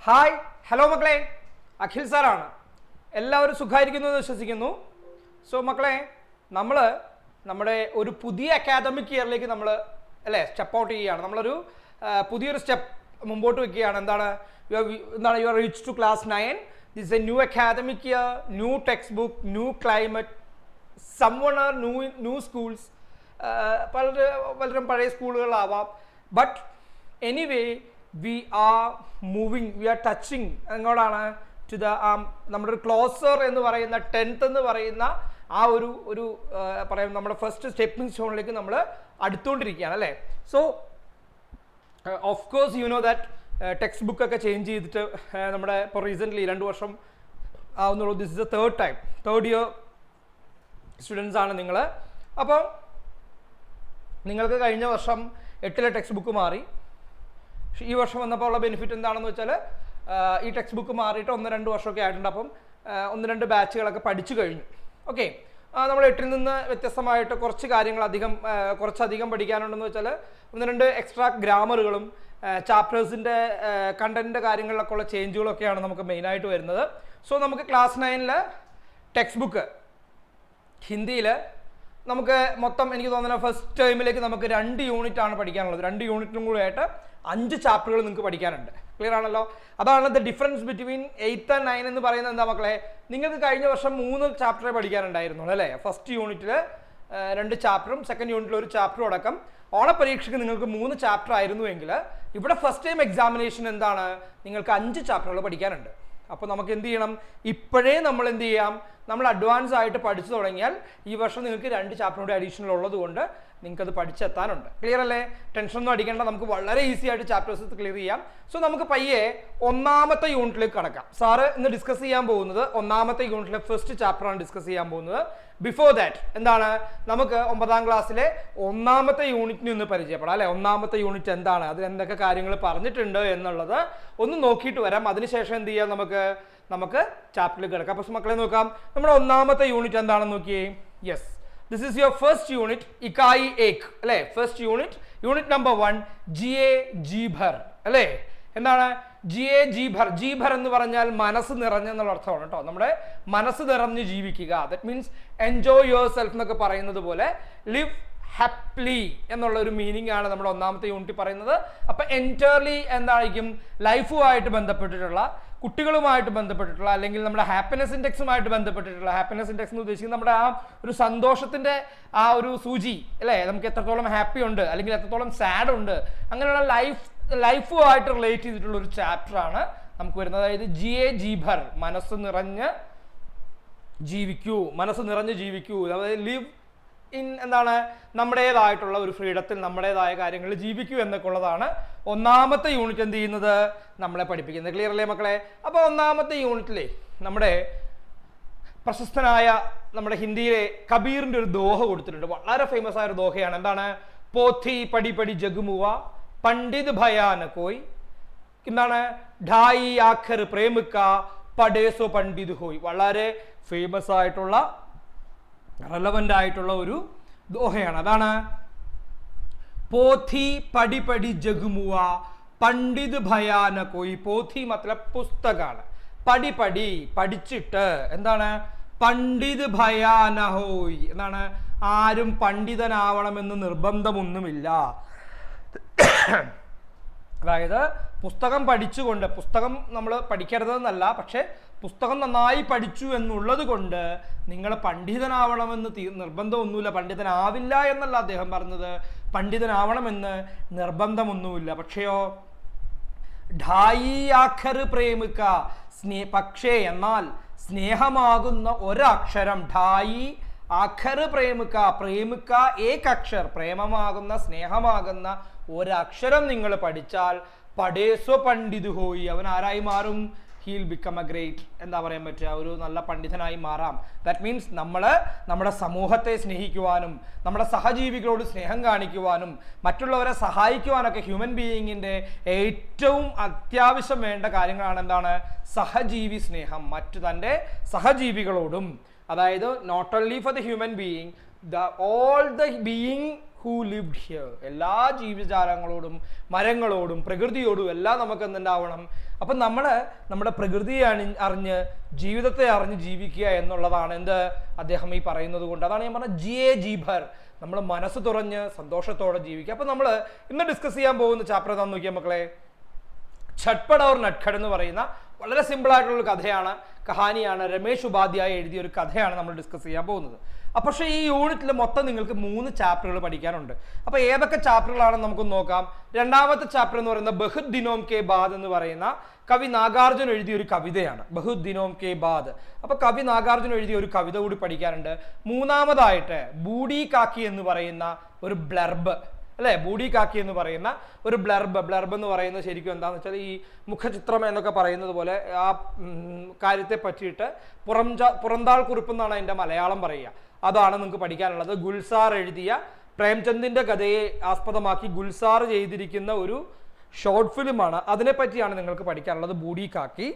Hi hello മക്കളെ, അഖിൽ സാറാണ്. എല്ലാവരും സുഖമായിരിക്കുന്നു എന്ന് വിശ്വസിക്കുന്നു. സോ മക്കളെ, നമ്മുടെ ഒരു പുതിയ അക്കാദമിക് ഇയറിലേക്ക് നമ്മൾ സ്റ്റെപ്പ് ഔട്ട് ചെയ്യുകയാണ്. നമ്മളൊരു പുതിയൊരു സ്റ്റെപ്പ് മുമ്പോട്ട് വയ്ക്കുകയാണ്. എന്താണ് you are reach to class 9. This a new academic year, new text book, new climate, someone are new schools. പലരും പഴയ സ്കൂളുകളാവാം. But anyway we are moving, we are touching എങ്ങോട്ടാണ് ടു ദ നമ്മുടെ ഒരു ക്ലോസർ എന്ന് പറയുന്ന 10th എന്ന് പറയുന്ന ആ ഒരു പറയാം നമ്മുടെ ഫസ്റ്റ് സ്റ്റെപ്പിംഗ് സ്റ്റോണിലേക്ക് നമ്മൾ അടുത്തുകൊണ്ടിരിക്കുകയാണ് അല്ലേ. So of course you know that text ബുക്കൊക്കെ ചേഞ്ച് ചെയ്തിട്ട് നമ്മുടെ ഇപ്പോൾ റീസെൻ്റ്ലി 2 വർഷം ആവുന്നുള്ളൂ. This is the third year students ആണ് നിങ്ങൾ. അപ്പോൾ നിങ്ങൾക്ക് കഴിഞ്ഞ വർഷം 8ലെ ടെക്സ്റ്റ് ബുക്ക് മാറി. ഈ വർഷം വന്നപ്പോൾ ഉള്ള ബെനിഫിറ്റ് എന്താണെന്ന് വെച്ചാൽ ഈ ടെക്സ്റ്റ് ബുക്ക് മാറിയിട്ട് 1-2 വർഷമൊക്കെ ആയിട്ടുണ്ട്. അപ്പം 1-2 ബാച്ചുകളൊക്കെ പഠിച്ചു കഴിഞ്ഞു. ഓക്കെ, നമ്മൾ 8ൽ നിന്ന് വ്യത്യസ്തമായിട്ട് കുറച്ചധികം പഠിക്കാനുണ്ടെന്ന് വെച്ചാൽ 1-2 എക്സ്ട്രാ ഗ്രാമറുകളും ചാപ്റ്റേഴ്സിൻ്റെ കണ്ടൻറ്റിൻ്റെ കാര്യങ്ങളിലൊക്കെ ഉള്ള ചേഞ്ചുകളൊക്കെയാണ് നമുക്ക് മെയിനായിട്ട് വരുന്നത്. സോ നമുക്ക് ക്ലാസ് 9 ടെക്സ്റ്റ് ബുക്ക് ഹിന്ദിയിൽ നമുക്ക് മൊത്തം എനിക്ക് തോന്നുന്നത് ഫസ്റ്റ് ടൈമിലേക്ക് നമുക്ക് 2 യൂണിറ്റ് ആണ് പഠിക്കാനുള്ളത്. 2 യൂണിറ്റിനും കൂടി ആയിട്ട് 5 ചാപ്റ്ററുകൾ നിങ്ങൾക്ക് പഠിക്കാനുണ്ട്. ക്ലിയർ ആണല്ലോ? അതാണ് ദ ഡിഫറൻസ് ബിറ്റ്വീൻ 8 and 9 എന്ന് പറയുന്നത്. എന്താ മക്കളെ, നിങ്ങൾക്ക് കഴിഞ്ഞ വർഷം 3 ചാപ്റ്ററേ പഠിക്കാനുണ്ടായിരുന്നുള്ളൂ അല്ലേ. ഫസ്റ്റ് യൂണിറ്റിൽ 2 ചാപ്റ്ററും സെക്കൻഡ് യൂണിറ്റിൽ 1 ചാപ്റ്ററും അടക്കം. ഓണപരീക്ഷയ്ക്ക് നിങ്ങൾക്ക് 3 ചാപ്റ്റർ ആയിരുന്നുവെങ്കിൽ ഇവിടെ ഫസ്റ്റ് ടൈം എക്സാമിനേഷൻ എന്താണ്, നിങ്ങൾക്ക് 5 ചാപ്റ്ററുകൾ പഠിക്കാനുണ്ട്. അപ്പോൾ നമുക്ക് എന്ത് ചെയ്യണം, ഇപ്പോഴേ നമ്മൾ എന്ത് ചെയ്യാം, നമ്മൾ അഡ്വാൻസ് ആയിട്ട് പഠിച്ചു തുടങ്ങിയാൽ ഈ വർഷം നിങ്ങൾക്ക് 2 ചാപ്റ്റർ കൂടി അഡീഷണൽ ഉള്ളത് കൊണ്ട് നിങ്ങൾക്കത് പഠിച്ചെത്താനുണ്ട്. ക്ലിയർ അല്ലേ? ടെൻഷനൊന്നും അടിക്കേണ്ട, നമുക്ക് വളരെ ഈസി ആയിട്ട് ചാപ്റ്റേഴ്സ് ക്ലിയർ ചെയ്യാം. സോ നമുക്ക് പയ്യെ 1ാമത്തെ യൂണിറ്റിലേക്ക് കടക്കാം. സാറ് ഇന്ന് ഡിസ്കസ് ചെയ്യാൻ പോകുന്നത് 1ാമത്തെ യൂണിറ്റിലെ ഫസ്റ്റ് ചാപ്റ്ററാണ് ഡിസ്കസ് ചെയ്യാൻ പോകുന്നത്. ബിഫോർ ദാറ്റ് എന്താണ്, നമുക്ക് 9ാം ക്ലാസ്സിലെ 1ാമത്തെ യൂണിറ്റിനെ ഒന്ന് പരിചയപ്പെടാം അല്ലെ. 1ാമത്തെ യൂണിറ്റ് എന്താണ്, അതിൽ എന്തൊക്കെ കാര്യങ്ങൾ പറഞ്ഞിട്ടുണ്ട് എന്നുള്ളത് ഒന്ന് നോക്കിയിട്ട് വരാം. അതിനുശേഷം എന്ത് ചെയ്യാം, നമുക്ക് ചാപ്റ്ററിൽ കിടക്കാം. അപ്പോൾ മക്കളെ നോക്കാം, നമ്മുടെ 1ാമത്തെ യൂണിറ്റ് എന്താണെന്ന് നോക്കിയേ. Yes, this is your first unit, ഇക്കായി 1 അല്ലേ. ഫസ്റ്റ് യൂണിറ്റ് നമ്പർ 1 GA ജീഭർ അല്ലേ. എന്താണ് GA ജീഭർ എന്ന് പറഞ്ഞാൽ മനസ്സ് നിറഞ്ഞെന്നുള്ള അർത്ഥമാണ് കേട്ടോ. നമ്മുടെ മനസ്സ് നിറഞ്ഞ് ജീവിക്കുക, that means enjoy your self എന്നൊക്കെ പറയുന്നത് പോലെ ലിവ് ഹാപ്പിലി എന്നുള്ള ഒരു മീനിങ് ആണ് നമ്മുടെ 1ാമത്തെ യൂണിറ്റ് പറയുന്നത്. അപ്പൊ എൻറ്റയർലി എന്തായിരിക്കും, ലൈഫുമായിട്ട് ബന്ധപ്പെട്ടിട്ടുള്ള, കുട്ടികളുമായിട്ട് ബന്ധപ്പെട്ടിട്ടുള്ള, അല്ലെങ്കിൽ നമ്മുടെ ഹാപ്പിനെസ് ഇൻഡെക്സുമായിട്ട് ബന്ധപ്പെട്ടിട്ടുള്ള, ഹാപ്പിനെസ് ഇൻഡെക്സ് എന്ന് ഉദ്ദേശിക്കുന്നത് നമ്മുടെ ആ ഒരു സന്തോഷത്തിന്റെ ആ ഒരു സൂചി അല്ലേ. നമുക്ക് എത്രത്തോളം ഹാപ്പി ഉണ്ട് അല്ലെങ്കിൽ എത്രത്തോളം സാഡ് ഉണ്ട്, അങ്ങനെയുള്ള ലൈഫുമായിട്ട് റിലേറ്റ് ചെയ്തിട്ടുള്ള ഒരു ചാപ്റ്റർ ആണ് നമുക്ക് വരുന്നത്. അതായത് GA ജീഭർ, മനസ്സ് നിറഞ്ഞ് ജീവിക്കൂ. അതായത് ലിവ് ഇൻ എന്താണ്, നമ്മുടേതായിട്ടുള്ള ഒരു ഫ്രീഡത്തിൽ നമ്മുടേതായ കാര്യങ്ങളിൽ ജീവിക്കൂ എന്നൊക്കെ ഉള്ളതാണ് 1ാമത്തെ യൂണിറ്റ് എന്ത് ചെയ്യുന്നത്, നമ്മളെ പഠിപ്പിക്കുന്നത്. ക്ലിയർ അല്ലേ മക്കളെ? അപ്പോൾ 1ാമത്തെ യൂണിറ്റിലെ നമ്മുടെ പ്രശസ്തനായ നമ്മുടെ ഹിന്ദിയിലെ കബീറിന്റെ ഒരു ദോഹ കൊടുത്തിട്ടുണ്ട്. വളരെ ഫേമസ് ആയ ഒരു ദോഹയാണ്. എന്താണ്, പോഥി പടി പടി ജഗുമുവ പണ്ഡിത് ഭയാന കോയ്, എന്താണ് ഢായി ആഖർ പ്രേമിക്ക പടേസോ പണ്ഡിത് ഹോയ്. വളരെ ഫേമസ് ആയിട്ടുള്ള റെലവൻ്റ് ആയിട്ടുള്ള ഒരു ദോഹയാണ്. അതാണ് പോഥി പടി പടി ജഗുമുവ പണ്ഡിത് ഭയാന കോയി. പോഥി മത്ലബ് പുസ്തകമാണ്. പടി പഠിച്ചിട്ട് എന്താണ്, പണ്ഡിത് ഭയാന ഹോയ് എന്താണ്, ആരും പണ്ഡിതനാവണമെന്ന് നിർബന്ധമൊന്നുമില്ല. അതായത് പുസ്തകം പഠിച്ചുകൊണ്ട്, പുസ്തകം നമ്മൾ പഠിക്കരുതെന്നല്ല, പക്ഷെ പുസ്തകം നന്നായി പഠിച്ചു എന്നുള്ളത് കൊണ്ട് നിങ്ങൾ പണ്ഡിതനാവണമെന്ന് നിർബന്ധമൊന്നുമില്ല. പണ്ഡിതനാവില്ല എന്നല്ല അദ്ദേഹം പറഞ്ഞത്, പണ്ഡിതനാവണമെന്ന് നിർബന്ധമൊന്നുമില്ല. പക്ഷെയോ ഢായി ആഖർ പ്രേമിക്ക, പക്ഷേ എന്നാൽ സ്നേഹമാകുന്ന ഒരക്ഷരം, ഢായി ആഖർ പ്രേമിക്ക ഏക അക്ഷർ, പ്രേമമാകുന്ന സ്നേഹമാകുന്ന ഒരക്ഷരം നിങ്ങൾ പഠിച്ചാൽ പടേസോ പണ്ഡിത് ഹോയി, അവൻ ആരായി മാറും, ഹീൽ ബിക്കം എ ഗ്രേറ്റ്, എന്താ പറയാൻ പറ്റുക, ഒരു നല്ല പണ്ഡിതനായി മാറാം. ദാറ്റ് മീൻസ് നമ്മുടെ സമൂഹത്തെ സ്നേഹിക്കുവാനും നമ്മുടെ സഹജീവികളോട് സ്നേഹം കാണിക്കുവാനും മറ്റുള്ളവരെ സഹായിക്കുവാനൊക്കെ ഹ്യൂമൻ ബീയിങ്ങിൻ്റെ ഏറ്റവും അത്യാവശ്യം വേണ്ട കാര്യങ്ങളാണ് എന്താണ്, സഹജീവി സ്നേഹം. തൻ്റെ സഹജീവികളോടും, അതായത് not only for the human being, all the being who lived here. എല്ലാ ജീവജാലങ്ങളോടും മരങ്ങളോടും പ്രകൃതിയോടും എല്ലാം നമുക്ക് എന്തുണ്ടാവണം. അപ്പം നമ്മൾ നമ്മുടെ പ്രകൃതിയെ അറിഞ്ഞ് ജീവിതത്തെ അറിഞ്ഞ് ജീവിക്കുക എന്നുള്ളതാണ് എന്ത് അദ്ദേഹം ഈ പറയുന്നത് കൊണ്ട്. അതാണ് ഞാൻ പറഞ്ഞത് ജിയേ ജീഭർ, നമ്മൾ മനസ്സ് തുറഞ്ഞ് സന്തോഷത്തോടെ ജീവിക്കുക. അപ്പം നമ്മൾ ഇന്ന് ഡിസ്കസ് ചെയ്യാൻ പോകുന്ന ചാപ്റ്റർ ഏതാണെന്ന് നോക്കിയാൽ മക്കളെ, ഛട്പട് ഔർ നട്ഖട് എന്ന് പറയുന്ന വളരെ സിമ്പിൾ ആയിട്ടുള്ള ഒരു കഥയാണ്, കഹാനിയാണ്. രമേശ് ഉപാധ്യായ എഴുതിയ ഒരു കഥയാണ് നമ്മൾ ഡിസ്കസ് ചെയ്യാൻ പോകുന്നത്. പക്ഷേ ഈ യൂണിറ്റിൽ മൊത്തം നിങ്ങൾക്ക് 3 ചാപ്റ്ററുകൾ പഠിക്കാനുണ്ട്. അപ്പോൾ ഏതൊക്കെ ചാപ്റ്ററുകളാണെന്ന് നമുക്ക് നോക്കാം. രണ്ടാമത്തെ ചാപ്റ്റർ എന്ന് പറയുന്നത് ബഹുത് ദിനോം കെ ബാദ് എന്ന് പറയുന്ന കവി നാഗാർജുൻ എഴുതിയ ഒരു കവിതയാണ്. ബഹുത് ദിനോം കെ ബാദ്. അപ്പോൾ കവി നാഗാർജുൻ എഴുതിയ ഒരു കവിത കൂടി പഠിക്കാനുണ്ട്. മൂന്നാമതായിട്ട് ബൂഡി കാക്കി എന്ന് പറയുന്ന ഒരു ബ്ലർബ്, അല്ലെ, ബൂഡി കാക്കി എന്ന് പറയുന്ന ഒരു ബ്ലർബ് എന്ന് പറയുന്നത് ശരിക്കും എന്താണെന്ന് വെച്ചാൽ ഈ മുഖചിത്രം എന്നൊക്കെ പറയുന്നത് പോലെ ആ കാര്യത്തെ പറ്റിയിട്ട് പുറന്താൾ കുറിപ്പ് എന്നാണ് അതിൻ്റെ മലയാളം പറയുക. അതാണ് നിങ്ങൾക്ക് പഠിക്കാനുള്ളത്. ഗുൽസാർ എഴുതിയ പ്രേംചന്ദിന്റെ കഥയെ ആസ്പദമാക്കി ഗുൽസാർ ചെയ്തിരിക്കുന്ന ഒരു ഷോർട്ട് ഫിലിമാണ്. അതിനെപ്പറ്റിയാണ് നിങ്ങൾക്ക് പഠിക്കാനുള്ളത്, ബൂഡി കാക്കി.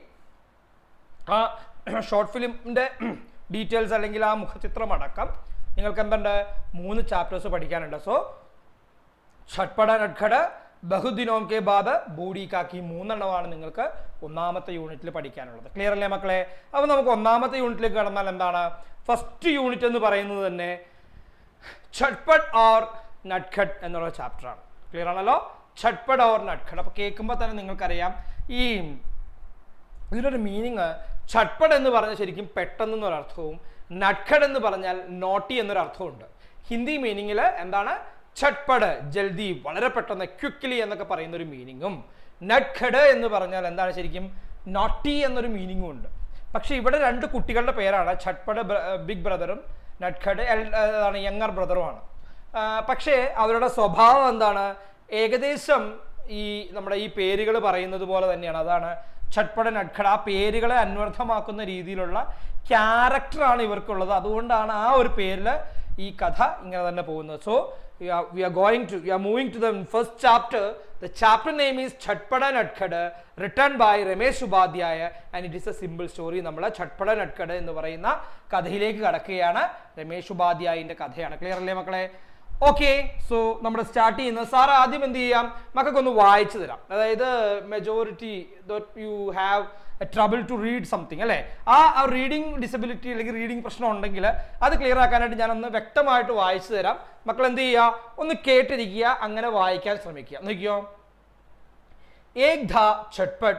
ആ ഷോർട്ട് ഫിലിമിന്റെ ഡീറ്റെയിൽസ് അല്ലെങ്കിൽ ആ മുഖചിത്രം അടക്കം നിങ്ങൾക്ക് എന്തുണ്ട് 3 ചാപ്റ്റേഴ്സ് പഠിക്കാനുണ്ട്. സോ ഛട്പട് നട്ഖട്, ബഹുത് ദിനോം കെ ബാദ്, ബൂഡി കാക്കി 3 എണ്ണമാണ് നിങ്ങൾക്ക് ഒന്നാമത്തെ യൂണിറ്റിൽ പഠിക്കാനുള്ളത്. ക്ലിയർ അല്ലേ മക്കളെ? അപ്പോൾ നമുക്ക് ഒന്നാമത്തെ യൂണിറ്റിലേക്ക് കടന്നാൽ എന്താണ്, ഫസ്റ്റ് യൂണിറ്റ് എന്ന് പറയുന്നത് തന്നെ ഛട്പട് ഔർ നട്ഖട് എന്നുള്ള ചാപ്റ്ററാണ്. ക്ലിയർ ആണല്ലോ, ഛട്പട് ഔർ നട്ഖട്. അപ്പോൾ കേൾക്കുമ്പോൾ തന്നെ നിങ്ങൾക്കറിയാം ഈ ഇതിനൊരു മീനിങ്. ഛട്പട് എന്ന് പറഞ്ഞാൽ ശരിക്കും പെട്ടെന്നൊരർത്ഥവും നട്ഖട് എന്ന് പറഞ്ഞാൽ നോട്ടി എന്നൊരർത്ഥമുണ്ട്. ഹിന്ദി മീനിങ്ങിൽ എന്താണ്, ഛട്പട് ജൽദി, വളരെ പെട്ടെന്ന്, ക്വിക്ക്ലി എന്നൊക്കെ പറയുന്ന ഒരു മീനിങ്ങും, നട്ഖട് എന്ന് പറഞ്ഞാൽ എന്താണ് ശരിക്കും നോട്ടി എന്നൊരു മീനിങ്ങും ഉണ്ട്. പക്ഷെ ഇവിടെ 2 കുട്ടികളുടെ പേരാണ്, ഛട്പട് ബിഗ് ബ്രദറും നട്ഖട് യങ്ങർ ബ്രദറുമാണ്. പക്ഷേ അവരുടെ സ്വഭാവം എന്താണ്, ഏകദേശം ഈ നമ്മുടെ ഈ പേരുകൾ പറയുന്നത് പോലെ തന്നെയാണ്. അതാണ് ഛട്പട് നട്ഖട്. ആ പേരുകളെ അന്വർത്ഥമാക്കുന്ന രീതിയിലുള്ള ക്യാരക്ടറാണ് ഇവർക്കുള്ളത്. അതുകൊണ്ടാണ് ആ ഒരു പേരിൽ ഈ കഥ ഇങ്ങനെ തന്നെ പോകുന്നത്. So we are moving to the first chapter. The chapter name is Chhatpada Nadkhada, written by Ramesh Upadhyaya, and it is a simple story. നമ്മൾ ഛട്പട് നട്ഖട് എന്ന് പറയുന്ന കഥയിലേക്ക് കടക്കുകയാണ്. രമേശ് ഉപാധ്യായന്റെ കഥയാണ്. ക്ലിയർ അല്ലേ മക്കളെ? ഓക്കെ, സോ നമ്മൾ സ്റ്റാർട്ട് ചെയ്യുന്നത്, സാർ ആദ്യം എന്ത് ചെയ്യാം, മക്കൾക്കൊന്ന് വായിച്ചു തരാം. അതായത് majority you have trouble to read something, അല്ലേ? ആ റീഡിങ് ഡിസബിലിറ്റി അല്ലെങ്കിൽ റീഡിങ് പ്രശ്നം ഉണ്ടെങ്കിൽ അത് ക്ലിയർ ആക്കാനായിട്ട് ഞാനൊന്ന് വ്യക്തമായിട്ട് വായിച്ചു തരാം. മക്കൾ എന്ത് ചെയ്യുക, ഒന്ന് കേട്ടിരിക്കുക, അങ്ങനെ വായിക്കാൻ ശ്രമിക്കുക. നോക്കിയോ, एक था छटपट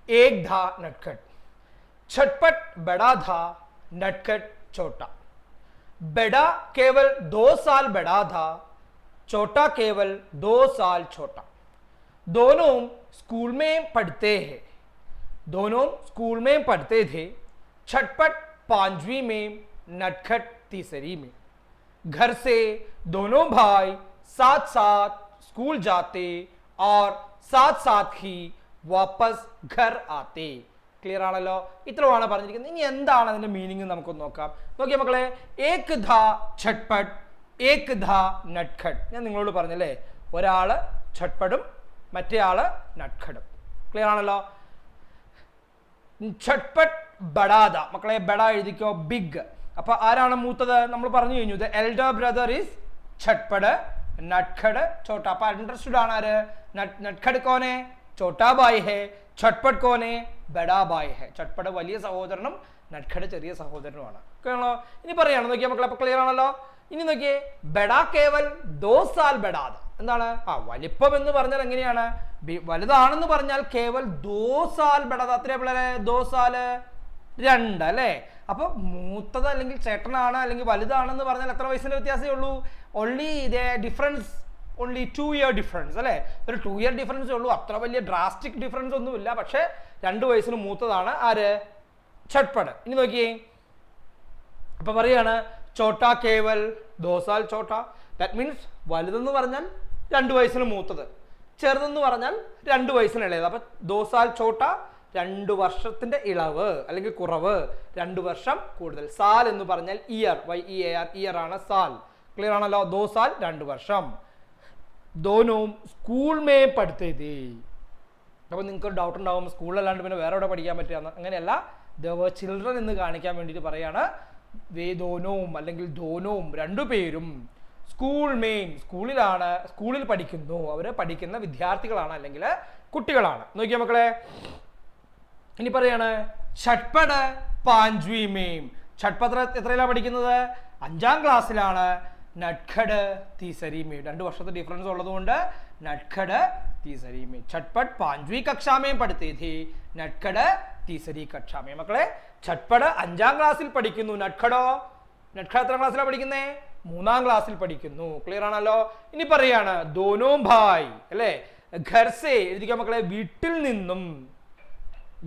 एक था नटखट, छटपट बड़ा था नटखट छोटा, बड़ा केवल 2 साल बड़ा था, छोटा केवल 2 साल छोटा, दोनों स्कूल में पढ़ते हैं, दोनों स्कूल में पढ़ते थे, छटपट 5वीं में, नटखट 3री में, घर से दोनों भाई साथ साथ स्कूल जाते और साथ साथ ही वापस घर आते. ക്ലിയർ ആണല്ലോ? ഇത്രയാണ് പറഞ്ഞിരിക്കുന്നത്. ഇനി എന്താണ് അതിന്റെ മീനിങ് നമുക്കൊന്ന് നോക്കാം. നോക്കിയ മക്കളെ, ഏക് ധാ ഛട്പട് ഏക് ധാ നട്ഖട്. ഞാൻ നിങ്ങളോട് പറഞ്ഞല്ലേ, ഒരാള് ഛട്പടും മറ്റേ ആള് നട്ഖടും. ക്ലിയർ ആണല്ലോ? ഛട്പട് ബഡാദ, മക്കളെ ബഡ എഴുതിക്കോ, ബിഗ്. അപ്പൊ ആരാണ് മൂത്തത്? നമ്മൾ പറഞ്ഞു കഴിഞ്ഞു, ദ എൽഡർ ബ്രദർ ഈസ് ഛട്പട്, നട്ഖട് ചോട്ട. അപ്പൊ അണ്ടർസ്റ്റുഡ് ആണ് ആര്, നട്ഖട് കോനെ ചോട്ടാ ബായ് ഹെ, ഛട്പട് കോനെ ബഡാ ബായ് ഹെ. ഛട്പട് വലിയ സഹോദരനും നട്ഖട് ചെറിയ സഹോദരനുമാണ്. കേട്ടോ? ഇനി പറയാണ്, നോക്കിയാൽ മക്കളെ, അപ്പൊ ക്ലിയർ ആണല്ലോ? ഇനി നോക്കിയേ, ബഡാ കേവൽ 2 സാൽ ബഡാദ. എന്താണ് വലിപ്പം എന്ന് പറഞ്ഞാൽ എങ്ങനെയാണ്, വലുതാണെന്ന് പറഞ്ഞാൽ കേവൽ 2 സാൽ ബഡാദ. അത്രേ പിള്ളേരെ, 2 സാല് 2, അല്ലേ? അപ്പൊ മൂത്തത് അല്ലെങ്കിൽ ചേട്ടനാണ് അല്ലെങ്കിൽ വലുതാണെന്ന് പറഞ്ഞാൽ എത്ര വയസ്സിന്റെ വ്യത്യാസമേ ഉള്ളൂ? Only difference, only 2 year difference, അല്ലേ? ഒരു 2 ഇയർ ഡിഫറൻസേ ഉള്ളൂ. അത്ര വലിയ ഡ്രാസ്റ്റിക് ഡിഫറൻസ് ഒന്നുമില്ല. പക്ഷെ 2 വയസ്സിന് മൂത്തതാണ് ആര്, ഛട്പട്. ഇനി നോക്കിയേ, അപ്പൊ പറയാണ് ചോട്ടാ കേവൽ 2 സാൽ ചോട്ട. ദാറ്റ് മീൻസ് വലുതെന്ന് പറഞ്ഞാൽ 2 വയസ്സിന് മൂത്തത്, ചെറുതെന്ന് പറഞ്ഞാൽ 2 വയസ്സിന് ഇളയത്. അപ്പൊ 2 സാൽ ചോട്ട, 2 വർഷത്തിന്റെ ഇളവ് അല്ലെങ്കിൽ കുറവ്, 2 വർഷം കൂടുതൽ. സാൽ എന്ന് പറഞ്ഞാൽ ഇയർ, YEAR, ഇയർ ആണ് സാൽ. ക്ലിയർ ആണല്ലോ? 2 സാൽ 2 വർഷം. दोनों സ്കൂൾ മേ പഠിത്തേ थे. അപ്പോൾ നിങ്ങൾക്ക് ഡൗട്ട് ഉണ്ടാവും, സ്കൂളിലല്ലാണ്ട് പിന്നെ വേറെ എവിടെ പഠിക്കാൻ പറ്റുക? അങ്ങനെയല്ല, ദ ചിൽഡ്രൻ എന്ന് കാണിക്കാൻ വേണ്ടിയിട്ട് പറയാണ്. ദോനവും അല്ലെങ്കിൽ ധോനവും 2 പേരും സ്കൂൾ മെയിൻ സ്കൂളിലാണ്, സ്കൂളിൽ പഠിക്കുന്നു, അവർ പഠിക്കുന്ന വിദ്യാർത്ഥികളാണ് അല്ലെങ്കിൽ കുട്ടികളാണ്. നോക്കിയാ മക്കളെ, ഇനി പറയാണ് ഛട്പട് പാഞ്ച്വി മെയിം. ഛട്പട് എത്രയിലാണ് പഠിക്കുന്നത്? 5ാം ക്ലാസ്സിലാണ്. നട്ഖഡ് തീസരി മെയിം, 2 വർഷത്തെ ഡിഫറൻസ് ഉള്ളതുകൊണ്ട് നട്ഖഡ് तीसरी में. छटपट 5वीं कक्षा में पढ़ते थे, नटखड़ तीसरी कक्षा में. മക്കളെ ഛട്പട് 5ാം ക്ലാസ്സിൽ പഠിക്കുന്നു. നട്ഖടോ, നട്ഖട് എത്രാം ക്ലാസ്സിലാണ് പഠിക്കുന്നത്? 3ാം ക്ലാസ്സിൽ പഠിക്കുന്നു. ക്ലിയർ ആണല്ലോ. ഇനി പറയാണ് ദോനോ ഭായ് അല്ലേ, ഘർ സേ എഴുതിക്കാം മക്കളെ, വീട്ടിൽ നിന്നും.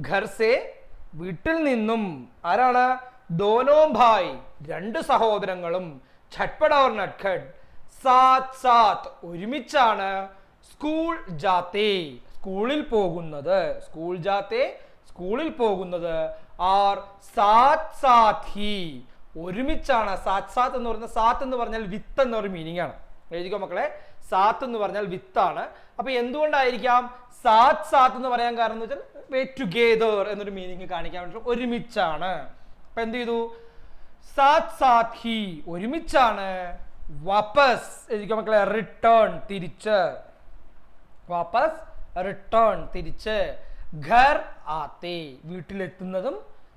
ഘർ സേ വീട്ടിൽ നിന്നും. ആരാണ്? ദോനോ ഭായ് 2 സഹോദരങ്ങളും. ഛട്പട് और നട്ഖട് സാത്ത് സാത്ത് ഒരുമിച്ചാണ്. സ്കൂൾ ജാത്തെ സ്കൂളിൽ പോകുന്നത്. സ്കൂൾ ജാത്തെ സ്കൂളിൽ പോകുന്നത്. ആർ സാത്ത് സാത്ത് ഹി ഒരുമിച്ചാണ്. സാത്ത് സാത്ത് എന്ന് പറയുന്നത്, സാത്ത് എന്ന് പറഞ്ഞാൽ വിത്ത് എന്നൊരു മീനിങ് ആണ്. എഴുതിക്കോ മക്കളെ, സാത്ത് എന്ന് പറഞ്ഞാൽ വിത്താണ്. അപ്പൊ എന്തുകൊണ്ടായിരിക്കാം സാത്ത് സാത്ത് എന്ന് പറയാൻ കാരണം എന്ന് വെച്ചാൽ വേ ടുഗെദർ എന്നൊരു മീനിങ് കാണിക്കാൻ വേണ്ടി ഒരുമിച്ചാണ്. അപ്പൊ എന്ത് ചെയ്തു? സാത്ത് സാത്ത് ഹി ഒരുമിച്ചാണ്. വാപ്പസ് എഴുതിക്കോ മക്കളെ, റിട്ടേൺ തിരിച്ച്. വാപ്പസ് റിട്ടേൺ തിരിച്ച്. ഘർ ആത്തെ വീട്ടിലെത്തുന്നതും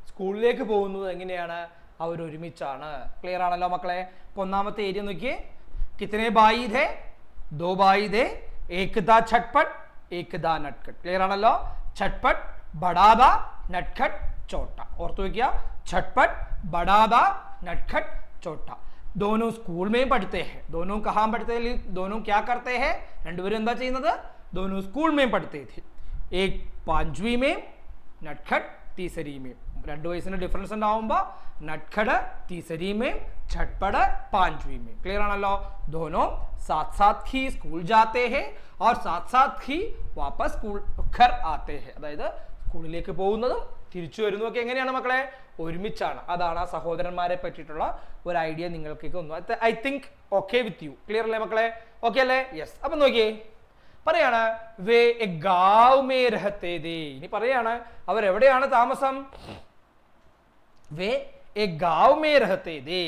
സ്കൂളിലേക്ക് പോകുന്നതും എങ്ങനെയാണ്? അവർ ഒരുമിച്ചാണ്. ക്ലിയർ ആണല്ലോ മക്കളെ. അപ്പൊ ഒന്നാമത്തെ ഏരിയ നോക്കിയേ, കിത്തനെ ബായി ഥേ? 2 ബായി ഥേ. ഏക് ദാ ഛട്പട്, ഏക് ദാ നട്ഖട്. ക്ലിയർ ആണല്ലോ. ഛട്പട് ബഡാദാ നട്ഖട് ചോട്ടാ. ഓർത്തു വെക്കുക, ഛട്പട് ബഡാദാ നട്ഖട് ചോട്ടാ. दोनों स्कूल में पढ़ते हैं. दोनों कहाँ पढ़ते हैं? दोनों क्या करते हैं? രണ്ടുപേരും എന്താ ചെയ്യുന്നത്? दोनों स्कूल में पढ़ते थे. एक 5वीं में, नटखट तीसरी में. 2 വയസ്സിന് ഡിഫറൻസ് ഉണ്ടാവുമ്പോ നട്ഖട് तीसरी में, छटपड़ 5वीं में. क्लियर ആണല്ലോ. दोनों साथ साथ ही स्कूल जाते हैं और साथ साथ ही वापस स्कूल घर आते हैं. അതായത് സ്കൂളിലേക്ക് പോകുന്നതും തിരിച്ചു വരുന്നതൊക്കെ എങ്ങനെയാണ് മക്കളെ? ഒരുമിച്ചാണ്. അതാണ് ആ സഹോദരന്മാരെ പറ്റിയിട്ടുള്ള ഒരു ഐഡിയ നിങ്ങൾക്കൊക്കെ ഒന്ന്. I think okay with you. Clear അല്ലേ മക്കളെ? ഓക്കെ അല്ലേ? യെസ്. അപ്പൊ നോക്കിയേ, പറയാണ് വേ എ ഗാവ് മേ രഹത്തെ ദേ. ഇനി പറയാണ് അവരെവിടെയാണ് താമസം? വേ എ ഗാവ് മേ രഹത്തെ ദേ.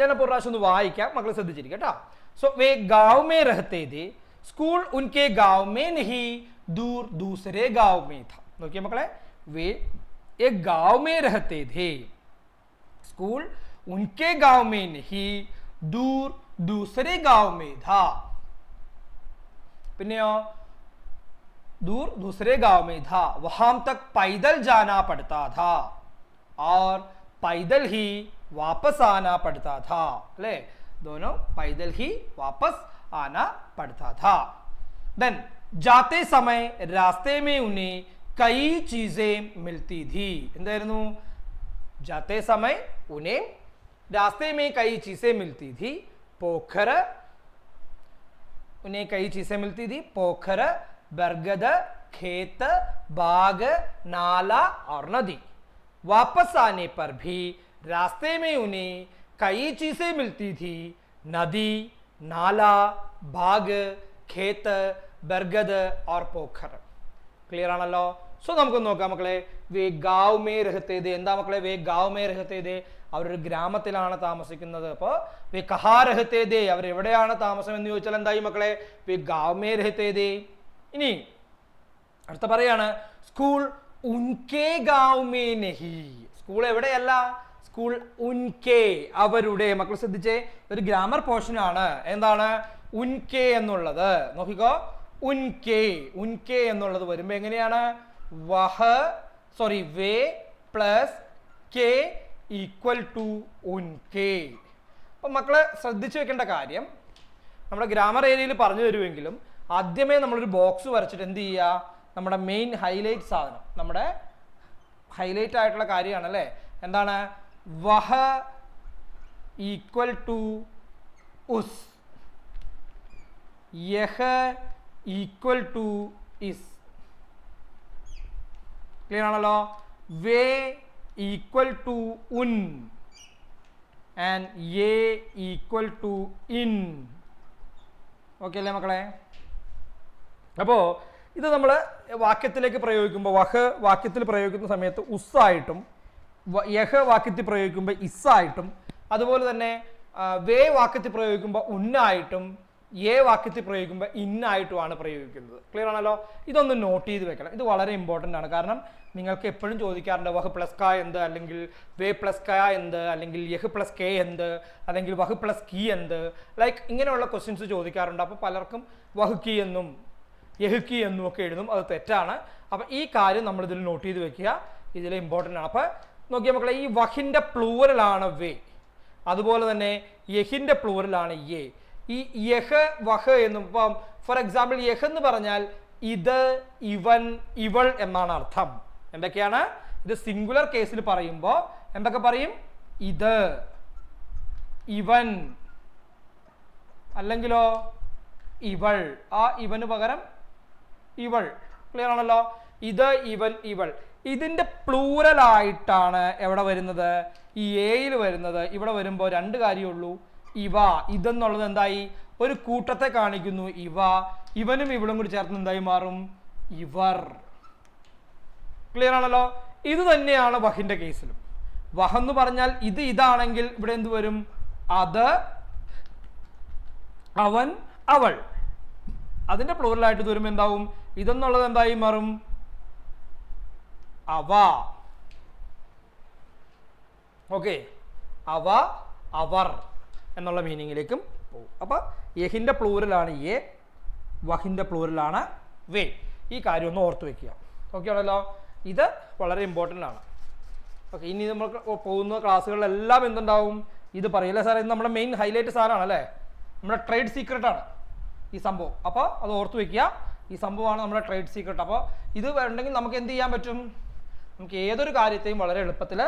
ഞാനപ്പോൾ പ്രാവശ്യം ഒന്ന് വായിക്കാം, മക്കൾ ശ്രദ്ധിച്ചിരിക്കും കേട്ടോ. സോ വേ ഗാവ് മേ രഹത്തെ ദേ, സ്കൂൾ ഉൻകെ ഗാവ് മേ നഹി ദൂർ ദൂസരെ ഗാവ് മേ ഥാ. നോക്കിയേ മക്കളെ, वे एक गांव में रहते थे. स्कूल उनके गांव में नहीं, दूर दूसरे गांव में था. पिन्यो दूर दूसरे गांव में था. वहां तक पैदल जाना पड़ता था और पैदल ही वापस आना पड़ता था. ले दोनों पैदल ही वापस आना पड़ता था. देन जाते समय रास्ते में उन्हें कई चीजें मिलती थी. എന്തായിരുന്നു? जाते समय उन्हें रास्ते में कई चीजें मिलती थी. पोखर, उन्हें कई चीजें मिलती थी. पोखर, बरगद, खेत, बाग, नाला और नदी. वापस आने पर भी रास्ते में उन्हें कई चीजें मिलती थी. नदी, नाला, बाग, खेत, बरगद और पोखर. क्लियर ആണല്ലോ. സോ നമുക്ക് നോക്കാം മക്കളെ, വേ ഗാവ് മേ രഹത്തെ ദേ. എന്താ മക്കളെ? വേ ഗാവ് മേ രഹത്തെ ദേ, അവരൊരു ഗ്രാമത്തിലാണ് താമസിക്കുന്നത്. അപ്പോൾ വേ കഹാ രഹത്തെ ദേ, അവരെവിടെയാണ് താമസം എന്ന് ചോദിച്ചാൽ എന്തായി മക്കളെ? വേ ഗാവ് മേ രഹത്തെ ദേ. ഇനി അടുത്ത പറയാണ് സ്കൂൾ ഉൻകെ ഗാവ് മേ നഹി. സ്കൂൾ എവിടെയല്ല? സ്കൂൾ ഉൻകെ അവരുടെ. മക്കൾ ശ്രദ്ധിച്ചേ, ഒരു ഗ്രാമർ പോർഷൻ ആണ്. എന്താണ് ഉൻകെ എന്നുള്ളത്? നോക്കിക്കോ, ഉൻകെ. ഉൻകെ എന്നുള്ളത് വരുമ്പോ എങ്ങനെയാണ്? വഹ സോറി വേ പ്ലസ് കെ ഈക്വൽ ടു ഉൻകെ. അപ്പൊ മക്കളെ ശ്രദ്ധിച്ചു വെക്കേണ്ട കാര്യം, നമ്മുടെ ഗ്രാമർ ഏരിയയിൽ പറഞ്ഞു തരുമെങ്കിലും ആദ്യമേ നമ്മളൊരു ബോക്സ് വരച്ചിട്ട് എന്ത് ചെയ്യുക? നമ്മുടെ മെയിൻ ഹൈലൈറ്റ് സാധനം, നമ്മുടെ ഹൈലൈറ്റ് ആയിട്ടുള്ള കാര്യമാണ് അല്ലേ? എന്താണ്? വഹ ഈക്വൽ ടു ഉസ്, യഹ ഈക്വൽ ടു ഇസ്. ക്ലിയർ ആണല്ലോ. വേ ഈക്വൽ ടു ഉൻ ആൻഡ് യേ ഈക്വൽ ടു ഇൻ. ഓക്കെ അല്ലേ മക്കളെ? അപ്പോൾ ഇത് നമ്മൾ വാക്യത്തിലേക്ക് പ്രയോഗിക്കുമ്പോൾ, വഹ് വാക്യത്തിൽ പ്രയോഗിക്കുന്ന സമയത്ത് ഉസ്സായിട്ടും യഹ് വാക്യത്തിൽ പ്രയോഗിക്കുമ്പോൾ ഇസ്സായിട്ടും, അതുപോലെ തന്നെ വേ വാക്യത്തിൽ പ്രയോഗിക്കുമ്പോൾ ഉന്നായിട്ടും ഏ വാക്യത്തിൽ പ്രയോഗിക്കുമ്പോൾ ഇന്നായിട്ടുമാണ് പ്രയോഗിക്കുന്നത്. ക്ലിയർ ആണല്ലോ? ഇതൊന്ന് നോട്ട് ചെയ്ത് വെക്കണം. ഇത് വളരെ ഇമ്പോർട്ടൻ്റ് ആണ്. കാരണം നിങ്ങൾക്ക് എപ്പോഴും ചോദിക്കാറുണ്ട് വഹ് പ്ലസ് ക എന്ത്, അല്ലെങ്കിൽ വേ പ്ലസ് ക എന്ത്, അല്ലെങ്കിൽ യഹ് പ്ലസ് കെ എന്ത്, അല്ലെങ്കിൽ വഹ് പ്ലസ് കി എന്ത്, ലൈക്ക് ഇങ്ങനെയുള്ള ക്വസ്റ്റ്യൻസ് ചോദിക്കാറുണ്ട്. അപ്പോൾ പലർക്കും വഹ് കി എന്നും യഹ് കി എന്നും ഒക്കെ എഴുതും. അത് തെറ്റാണ്. അപ്പം ഈ കാര്യം നമ്മൾ ഇതിൽ നോട്ട് ചെയ്ത് വെക്കുക. ഇതിൽ ഇമ്പോർട്ടൻ്റ് ആണ്. അപ്പോൾ നോക്കിയാൽ മക്കളെ, ഈ വഹിൻ്റെ പ്ലൂറലാണ് വേ, അതുപോലെ തന്നെ യഹിൻ്റെ പ്ലൂറലാണ് യേ. ഈ യഹ് വഹ് എന്നും, ഇപ്പം ഫോർ എക്സാമ്പിൾ യഹ് എന്ന് പറഞ്ഞാൽ ഇത്, ഇവൻ, ഇവൾ എന്നാണ് അർത്ഥം. എന്തൊക്കെയാണ്? ഇത് സിംഗുലർ കേസിൽ പറയുമ്പോൾ എന്തൊക്കെ പറയും? ഇത്, ഇവൻ, അല്ലെങ്കിലോ ഇവൾ. ആ ഇവന് പകരം ഇവൾ. ക്ലിയർ ആണല്ലോ? ഇത്, ഇവൻ, ഇവൾ. ഇതിന്റെ പ്ലൂറലായിട്ടാണ് എവിടെ വരുന്നത്? ഈ എയിൽ വരുന്നത്. ഇവിടെ വരുമ്പോൾ രണ്ട് കാര്യമുള്ളൂ. ഇവ, ഇതെന്നുള്ളത് എന്തായി? ഒരു കൂട്ടത്തെ കാണിക്കുന്നു. ഇവ, ഇവനും ഇവളും കൂടി ചേർത്ത് എന്തായി മാറും? ഇവർ. ക്ലിയർ ആണല്ലോ? ഇത് തന്നെയാണ് വഹിന്റെ കേസിലും. വഹ് എന്ന് പറഞ്ഞാൽ ഇത്, ഇതാണെങ്കിൽ ഇവിടെ എന്ത് വരും? അത്, അവൻ, അവൾ. അതിന്റെ പ്ലൂറലായിട്ട് വരുമ്പോൾ എന്താവും? ഇതെന്നുള്ളത് എന്തായി മാറും? അവ. ഓക്കെ, അവ, അവർ എന്നുള്ള മീനിങ്ങിലേക്കും പോകും. അപ്പൊ യഹിന്റെ പ്ലൂറലാണ് എ, വഹിന്റെ പ്ലൂറലാണ് വേ. ഈ കാര്യം ഒന്ന് ഓർത്ത് വെക്കുക. ഓക്കെ ആണല്ലോ? ഇത് വളരെ ഇമ്പോർട്ടൻ്റ് ആണ്. ഓക്കെ, ഇനി നമ്മൾ പോകുന്ന ക്ലാസ്സുകളിലെല്ലാം എന്തുണ്ടാവും? ഇത് പറയില്ല സാർ, ഇത് നമ്മുടെ മെയിൻ ഹൈലൈറ്റ് സാധനമാണ് അല്ലേ? നമ്മുടെ ട്രേഡ് സീക്രട്ട് ആണ് ഈ സംഭവം. അപ്പോൾ അത് ഓർത്ത് വെക്കുക. ഈ സംഭവമാണ് നമ്മുടെ ട്രേഡ് സീക്രട്ട്. അപ്പോൾ ഇത് വേണ്ടെങ്കിൽ നമുക്ക് എന്ത് ചെയ്യാൻ പറ്റും? നമുക്ക് ഏതൊരു കാര്യത്തെയും വളരെ എളുപ്പത്തിൽ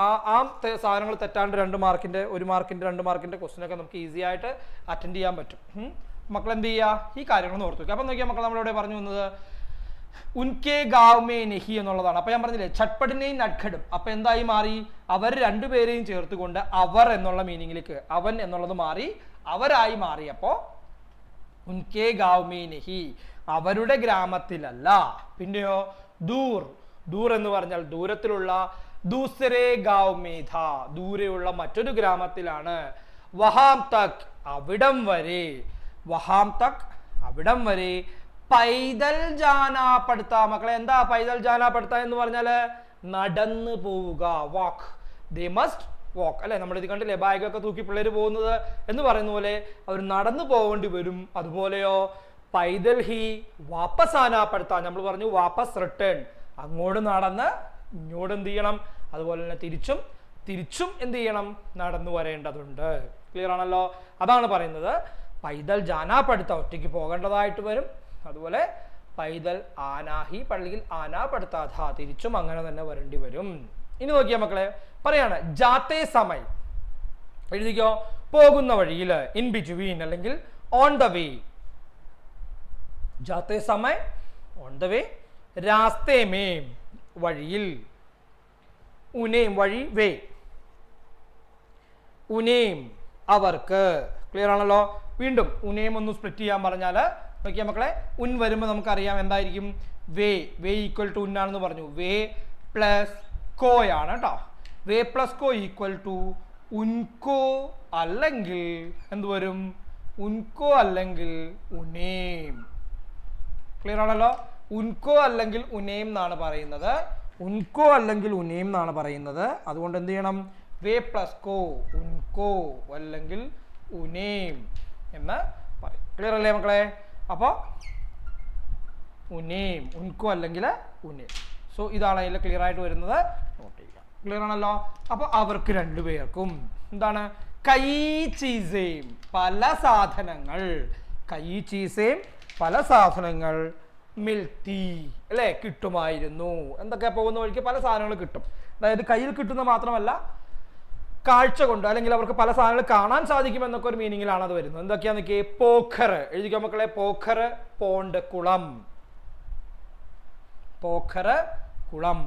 ആ സാധനങ്ങൾ തെറ്റാണ്ട് 2 മാർക്കിൻ്റെ 1 മാർക്കിൻ്റെ 2 മാർക്കിൻ്റെ ക്വസ്റ്റ്യനൊക്കെ നമുക്ക് ഈസി ആയിട്ട് അറ്റൻഡ് ചെയ്യാൻ പറ്റും. മക്കൾ എന്ത് ചെയ്യുക? ഈ കാര്യങ്ങളൊന്ന് ഓർത്ത് വയ്ക്കുക. അപ്പം നോക്കിയാൽ മക്കൾ നമ്മളിവിടെ പറഞ്ഞു വന്നത് ഉൻകെ ഗാവ് മേ നെഹി എന്നുള്ളതാണ്. അപ്പം ഞാൻ പറഞ്ഞില്ലേ ചട്പടിനെയും നട്ഖടും. അപ്പം എന്തായി മാറി? അവർ രണ്ടുപേരെയും ചേർത്തുകൊണ്ട് അവർ എന്നുള്ള മീനിങ്ങിലേക്ക് അവൻ എന്നുള്ളത് മാറി അവരായി മാറി. അപ്പോൾ ഉൻകെ ഗാവ് മേ നെഹി, അവരുടെ ഗ്രാമത്തിലല്ല. പിന്നെയോ ദൂർ, ദൂർ എന്ന് പറഞ്ഞാൽ ദൂരത്തിലുള്ള, ദൂസരെ ഗാവ് മേ ഥാ, ദൂരെയുള്ള മറ്റൊരു ഗ്രാമത്തിലാണ്. വഹാം തക്, അവിടം വരെ. വഹാം തക്, അവിടം വരെ. പൈതൽ ജാനാ പടുത്ത. മക്കളെ എന്താ പൈതൽ ജാനാ പടുത്ത എന്ന് പറഞ്ഞാല്? നടന്നു പോവുക, വാക്ക്. ദേ മസ്റ്റ് വാക്ക് അല്ലെ? നമ്മുടെ ഇത് കണ്ടില്ലേ, ബാഗൊക്കെ തൂക്കി പിള്ളേർ പോകുന്നത് എന്ന് പറയുന്ന പോലെ അവർ നടന്നു പോകേണ്ടി വരും. അതുപോലെയോ പൈതൽ ഹി വാപ്പസ് ആനാപ്പെടുത്ത, നമ്മൾ പറഞ്ഞു വാപ്പസ് റിട്ടേൺ, അങ്ങോട്ട് നടന്ന് ഇങ്ങോട്ട് എന്ത് ചെയ്യണം? അതുപോലെ തന്നെ തിരിച്ചും എന്ത് ചെയ്യണം? നടന്നു വരേണ്ടതുണ്ട്. ക്ലിയർ ആണല്ലോ? അതാണ് പറയുന്നത്. പൈതൽ ജാനാപ്പെടുത്ത, ഒറ്റയ്ക്ക് പോകേണ്ടതായിട്ട് വരും. അതുപോലെ പൈതൽ ആനാഹി, പള്ളിയിൽ ആനാപ്പെടുത്താധ, തിരിച്ചും അങ്ങനെ തന്നെ വരേണ്ടി വരും. ഇനി നോക്കിയാ മക്കളെ, പറയാണ് ജാത്തേ സമയ്, എഴുതിക്കോ, പോകുന്ന വഴിയിൽ, ഇൻ ബിറ്റ്വീൻ അല്ലെങ്കിൽ ഓൺ ദ വേ. ജാത്തേ സമയ് ഓൺ ദ വേ, രാസ്തേ മേ വഴിയിൽ, ഉനേം വഴി വേ, ഉനേം അവർക്ക്. ക്ലിയർ ആണല്ലോ? വീണ്ടും ഉനേം ഒന്ന് സ്പ്ലിറ്റ് ചെയ്യാൻ പറഞ്ഞാൽ നോക്കിയാൽ മക്കളെ, ഉൻ വരുമ്പോൾ നമുക്കറിയാം എന്തായിരിക്കും? വേ, വേ ഈക്വൽ ടു ഉന്നാണെന്ന് പറഞ്ഞു. വേ പ്ലസ് കോയാണ് കേട്ടോ. വേ പ്ലസ് കോ ഈക്വൽ ടു ഉൻകോ, അല്ലെങ്കിൽ എന്ത് വരും? ഉൻകോ അല്ലെങ്കിൽ ഉനേം. ക്ലിയർ ആണല്ലോ? ഉൻകോ അല്ലെങ്കിൽ ഉനേം എന്നാണ് പറയുന്നത്. ഉൻകോ അല്ലെങ്കിൽ ഉനേം എന്നാണ് പറയുന്നത്. അതുകൊണ്ട് എന്ത് ചെയ്യണം? വേ പ്ലസ് കോ, ഉൻകോ അല്ലെങ്കിൽ ഉനേം എന്ന് പറയും. ക്ലിയർ അല്ലേ മക്കളെ? അപ്പോൾ ഉനേം, ഉൻകോ അല്ലെങ്കിൽ ഉനേം. സോ ഇതാണ് അതിൽ ക്ലിയർ ആയിട്ട് വരുന്നത്. നോട്ട് ചെയ്യുക. ക്ലിയർ ആണല്ലോ? അപ്പോൾ അവർക്ക് രണ്ടുപേർക്കും എന്താണ്? കൈ ചീസേം, പല സാധനങ്ങൾ. കൈ ചീസേം, പല സാധനങ്ങൾ. മിൽത്തി അല്ലേ? കിട്ടുമായിരുന്നു. എന്തൊക്കെ പോകുന്ന വഴിക്ക് പല സാധനങ്ങൾ കിട്ടും. അതായത് കയ്യിൽ കിട്ടുന്ന മാത്രമല്ല, കാഴ്ച കൊണ്ട് അല്ലെങ്കിൽ അവർക്ക് പല സാധനങ്ങൾ കാണാൻ സാധിക്കും എന്നൊക്കെ ഒരു മീനിങ്ങിലാണ് അത് വരുന്നത്. എന്തൊക്കെയാന്ന് നോക്കിയേ? പോഖർ, എഴുതിക്കോ മക്കളെ. പോഖർ, പോണ്ട്, കുളം. പോഖർ, കുളം.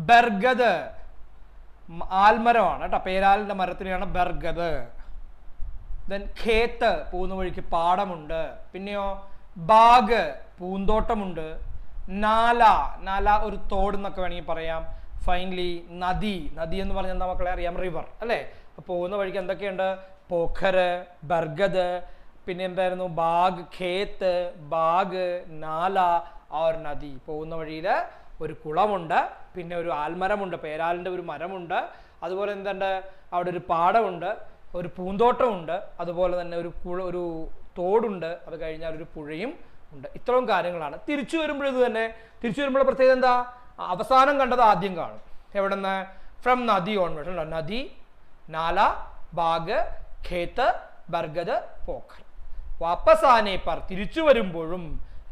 ബർഗദ്, ആൽമരമാണ് കേട്ടോ. പേരാലിന്റെ മരത്തിനെയാണ് ബർഗദ്. ദെൻ ഖേത്ത്, പോകുന്ന വഴിക്ക് പാടമുണ്ട്. പിന്നെയോ ബാഗ്, പൂന്തോട്ടമുണ്ട്. നാല, നാല ഒരു തോട് എന്നൊക്കെ വേണമെങ്കിൽ പറയാം. ഫൈനലി നദി. നദി എന്ന് പറഞ്ഞാൽ എന്താ മക്കളെ അറിയാം? റിവർ അല്ലേ? അപ്പോൾ പോകുന്ന വഴിക്ക് എന്തൊക്കെയുണ്ട്? പോഖർ, ബർഗദ്, പിന്നെ എന്തായിരുന്നു? ബാഗ്, ഖേത്ത്, ബാഗ്, നാല और നദി. പോകുന്ന വഴിയിൽ ഒരു കുളമുണ്ട്, പിന്നെ ഒരു ആൽമരമുണ്ട്, പേരാലിൻ്റെ ഒരു മരമുണ്ട്, അതുപോലെ എന്തുണ്ട്? അവിടെ ഒരു പാടമുണ്ട്, ഒരു പൂന്തോട്ടമുണ്ട്, അതുപോലെ തന്നെ ഒരു തോടുണ്ട്, അത് കഴിഞ്ഞാൽ ഒരു പുഴയും ഉണ്ട്. ഇത്രയും കാര്യങ്ങളാണ്. തിരിച്ചു വരുമ്പോൾ ഇത് തന്നെ. തിരിച്ചു വരുമ്പോൾ പ്രത്യേകത എന്താ? അവസാനം കണ്ടത് ആദ്യം കാണും. എവിടെ നിന്ന്? ഫ്രം നദി ഓൺവേർഡ്. നദി, നാല, ബാഗ്, ഖേത്ത്, ബർഗദ്, പോഖർ. വാപ്പസ് ആനെ പർ, തിരിച്ചു വരുമ്പോഴും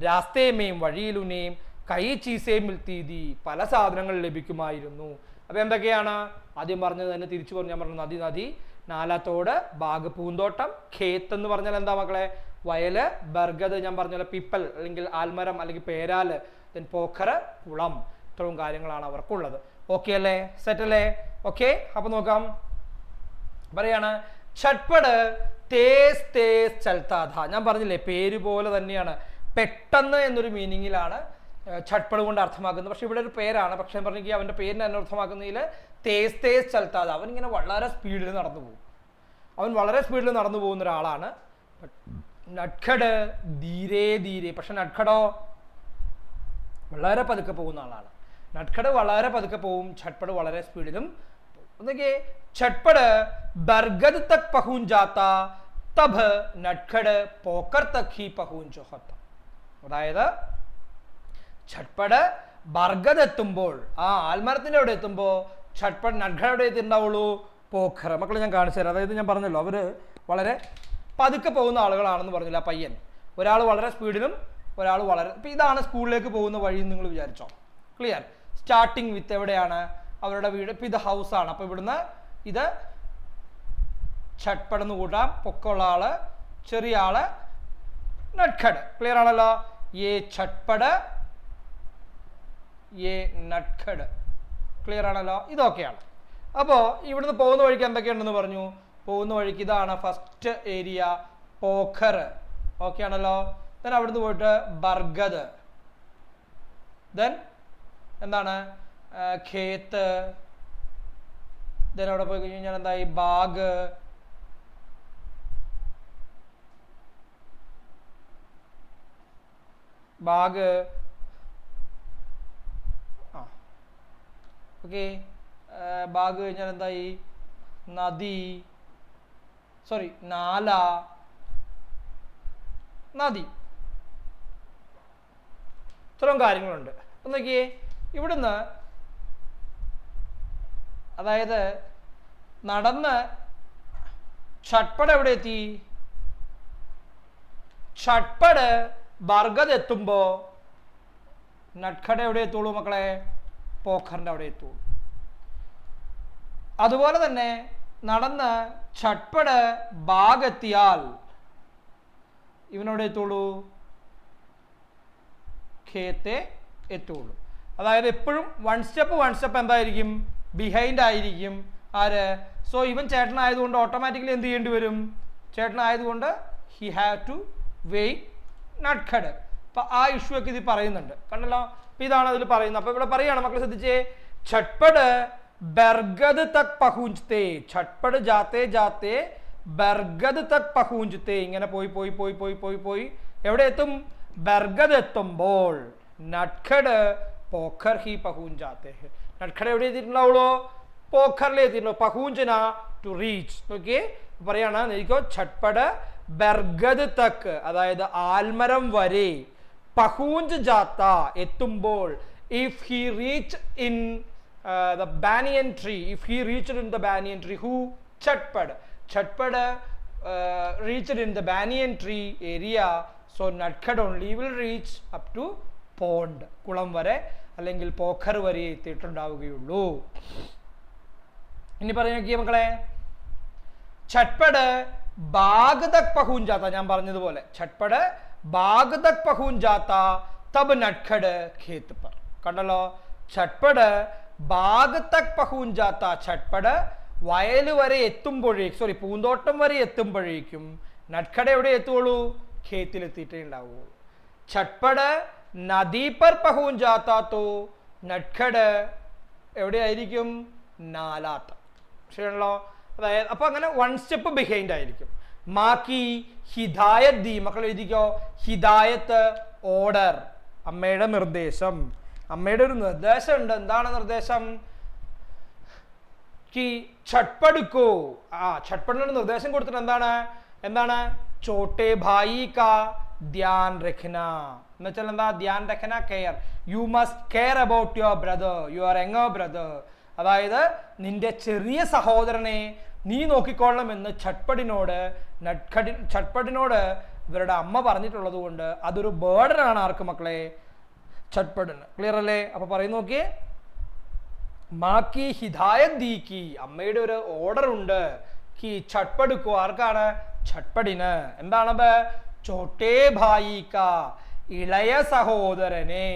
രാസ്തേമേയും വഴിയിലുനേയും കൈ ചീസേ മിൽത്തീതി, പല സാധനങ്ങൾ ലഭിക്കുമായിരുന്നു. അപ്പൊ എന്തൊക്കെയാണ്? ആദ്യം പറഞ്ഞത് തന്നെ തിരിച്ചു പറഞ്ഞു. ഞാൻ പറഞ്ഞു നദി, നദി, നാലാത്തോട്, ബാഗ് പൂന്തോട്ടം, ഖേത്ത് എന്ന് പറഞ്ഞാൽ എന്താ മക്കളെ? വയല്, ബർഗദ് ഞാൻ പറഞ്ഞ പോലെ പിപ്പൽ അല്ലെങ്കിൽ ആൽമരം അല്ലെങ്കിൽ പേരാല്, ദെൻ പോഖർ കുളം. ഇത്രയും കാര്യങ്ങളാണ് അവർക്കുള്ളത്. ഓക്കെ അല്ലേ? സെറ്റ് അല്ലേ? ഓക്കെ. അപ്പൊ നോക്കാം. പറയാണ് ഛട്പട് തേസ് തേസ് ചൽത്താധ. ഞാൻ പറഞ്ഞില്ലേ പേര് പോലെ തന്നെയാണ്, പെട്ടെന്ന് എന്നൊരു മീനിങ്ങിലാണ് ഛട്പട് കൊണ്ട് അർത്ഥമാക്കുന്നത്. പക്ഷെ ഇവിടെ ഒരു പേരാണ്. പക്ഷെ പറഞ്ഞെങ്കിൽ അവന്റെ പേരിനെ തന്നെ അർത്ഥമാക്കുന്നതിൽ തേസ് തേസ് ചൽത്താധ. അവൻ ഇങ്ങനെ വളരെ സ്പീഡിൽ നടന്നു പോകും. അവൻ വളരെ സ്പീഡിൽ നടന്നു പോകുന്ന ഒരാളാണ്. നട്ഖഡ് ധീരേ ധീരെ. പക്ഷെ നട്ഖഡോ വളരെ പതുക്കെ പോകുന്ന ആളാണ്. നട്ഖഡ് വളരെ പതുക്കെ പോവും, ഛട്പട് വളരെ സ്പീഡിലും. ഒന്നൊക്കെ ഛട്പട് ബർഗദ് തക് പഹൂഞ്ച് ജാത്ത തബ് നട്ഖഡ് പോക്കർ തക് ഹി പഹൂഞ്ച് ഹോത്ത. അതായത് ഛട്പട് ബർഗദ് എത്തുമ്പോൾ, ആ ആൽമരത്തിന്റെ അവിടെ എത്തുമ്പോൾ ഛട്പട് നട്ഖഡ് എവിടെ എത്തിണ്ടാവുള്ളൂ? പോഖർ. മക്കളെ ഞാൻ കാണിച്ചു തരാം. അതായത് ഞാൻ പറഞ്ഞല്ലോ അവര് വളരെ പതുക്കെ പോകുന്ന ആളുകളാണെന്ന് പറഞ്ഞില്ല ആ പയ്യൻ. ഒരാൾ വളരെ സ്പീഡിലും ഒരാൾ വളരെ. ഇപ്പൊ ഇതാണ് സ്കൂളിലേക്ക് പോകുന്ന വഴി നിങ്ങൾ വിചാരിച്ചോ? ക്ലിയർ? സ്റ്റാർട്ടിങ് വിത്ത് എവിടെയാണ്? അവരുടെ വീട്. ഇപ്പൊ ഇത് ഹൗസ് ആണ്. അപ്പൊ ഇവിടുന്ന് ഇത് ഛട്പട് എന്ന് കൂട്ടാം. പൊക്കമുള്ള ആള്, ചെറിയ ആള് നട്ഖഡ്. ക്ലിയർ ആണല്ലോ? യേ ഛട്പട്, യേ നട്ഖഡ്. ക്ലിയർ ആണല്ലോ? ഇതൊക്കെയാണ്. അപ്പോൾ ഇവിടുന്ന് പോകുന്ന വഴിക്ക് എന്തൊക്കെയുണ്ടെന്ന് പറഞ്ഞു. പോകുന്ന വഴിക്ക് ഇതാണ് ഫസ്റ്റ് ഏരിയ, പോഖർ. ഓക്കെ ആണല്ലോ? ദെൻ അവിടുന്ന് പോയിട്ട് ബർഗദ്, ദെൻ എന്താണ്? ഖേത്ത്, ദെൻ അവിടെ പോയി കഴിഞ്ഞാൽ എന്തായി? Bag, bag. ഓക്കെ. ബാഗ് കഴിഞ്ഞാൽ എന്തായി? നദി, സോറി നാല, നദി. ഇത്രയും കാര്യങ്ങളുണ്ട്. നോക്കിയേ ഇവിടുന്ന്, അതായത് നടന്ന് ഛട്പട് എവിടെ എത്തി? ഛട്പട് ബർഗദ് എത്തുമ്പോ നട്ഖഡ് എവിടെ എത്തുള്ളൂ മക്കളെ? പോഖറിന്റെ അവിടെ എത്തുള്ളൂ. അതുപോലെ തന്നെ നടന്ന് ഛട്പട് ബാഗ് എത്തിയാൽ ഇവനോടെ എത്തുള്ളൂ? ഖേത്തെ എത്തുള്ളൂ. അതായത് എപ്പോഴും വൺ സ്റ്റെപ്പ് എന്തായിരിക്കും? ബിഹൈൻഡ് ആയിരിക്കും. ആര്? സോ ഇവൻ ചേട്ടനായതുകൊണ്ട് ഓട്ടോമാറ്റിക്കലി എന്ത് ചെയ്യേണ്ടി വരും? ചേട്ടനായതുകൊണ്ട് ഹി ഹാവ് ടു വെയിറ്റ് നട്ഖഡ്. അപ്പൊ ആ ഇഷ്യൂ ഒക്കെ ഇത് പറയുന്നുണ്ട്. കണ്ടല്ലോ? അപ്പൊ ഇതാണ് അതിൽ പറയുന്നത്. അപ്പൊ ഇവിടെ പറയാണ് മക്കളെ ശ്രദ്ധിച്ചേ. ഛട്പട് ബർഗദ് തക് പഹൂഞ്ചത്തെ. ഛട്പട് ജാത്തെ ജാത്തെ ബർഗദ് തക് പഹൂഞ്ചത്തെ. ഇങ്ങനെ പോയി എവിടെ എത്തും? ബർഗദ് എത്തുമ്പോൾ നട്ഖഡ് പോഖർ ഹി പഹൂഞ്ച് ജാത്തെ. നട്ഖഡ് എവിടെ എത്തിയിട്ടുണ്ടാവുള്ളൂ? പോഖറിൽ എത്തിയിട്ടുള്ളൂ. പഹൂഞ്ചന ടു റീച്ച്. ഓക്കെ. പറയാണ് നോക്കിക്കോ. ഛട്പട് ബർഗദ് തക്, അതായത് ആൽമരം വരെ, പഹൂഞ്ച് ജാത്ത എത്തുമ്പോൾ, if he reach in the banyan tree, if he reached in the banyan tree, who? Chatpad reached in the banyan tree area, so Nutkhad only will reach up to pond, കുളം വരെ അല്ലെങ്കിൽ പോഖർ വരെ എത്തിയിട്ടുണ്ടാവുകയുള്ളൂ. ഇനി പറയുക മക്കളെ, ഛട്പട് ബാഗ് തക് പഹൂഞ്ച് ജാത്ത. ഞാൻ പറഞ്ഞതുപോലെ ഛട്പട് bag Tak പഹൂഞ്ച് ജാത്ത തബ് നട്ഖഡ് ഖേത്ത് പർ. കണ്ടല്ലോ? ഛട്പട് ബാഗ് തക് പഹൂഞ്ച് ജാത്ത. ഛട്പട് വയൽ വരെ എത്തുമ്പോഴേക്കും, സോറി പൂന്തോട്ടം വരെ എത്തുമ്പോഴേക്കും നട്ഖഡ് എവിടെ എത്തുള്ളൂ? ഖേത്തിൽ എത്തിയിട്ടേ ഉണ്ടാവുള്ളൂ. ഛട്പട് നദി പർ പഹൂഞ്ച് ജാത്ത തോ നട്ഖഡ് എവിടെയായിരിക്കും? നാലാട്ട്. ശരിയാണല്ലോ. അതായത് അപ്പൊ അങ്ങനെ 1 സ്റ്റെപ്പ് ബിഹൈൻഡ് ആയിരിക്കും. മാക്കി ഹിദായത് ദി, മക്കൾ എഴുതിക്കോ. ഹിദായത്ത് ഓർഡർ, അമ്മയുടെ നിർദ്ദേശം. അമ്മയുടെ ഒരു നിർദ്ദേശം ഉണ്ട്. എന്താണ് നിർദ്ദേശം? ഛട്പടുക്കോ. ഛട്പടിനൊരു നിർദ്ദേശം കൊടുത്തിട്ട് എന്താണ് ചോട്ടെ ഭായി കാ ധ്യാൻ രഖ്ന എന്ന് വെച്ചാൽ എന്താ? ധ്യാൻ രഖ്ന, care. You must care about your brother, your younger brother. അതായത് നിന്റെ ചെറിയ സഹോദരനെ നീ നോക്കിക്കൊള്ളണം എന്ന് ഛട്പടിനോട് ഇവരുടെ അമ്മ പറഞ്ഞിട്ടുള്ളത് കൊണ്ട് അതൊരു ബേർഡനാണ്. ആർക്ക് മക്കളെ? ഛട്പടിന്. ക്ലിയർ അല്ലേ? അപ്പൊ പറയും നോക്കിയേ. മാക്കി ഹിദായത് ദീക്കി, അമ്മയുടെ ഒരു ഓർഡർ ഉണ്ട്. ഛട്പടുക്കോ, ആർക്കാണ്? ഛട്പടിന്. എന്താണത്? ചോട്ടേ ഭായി കാ, ഇളയ സഹോദരനെ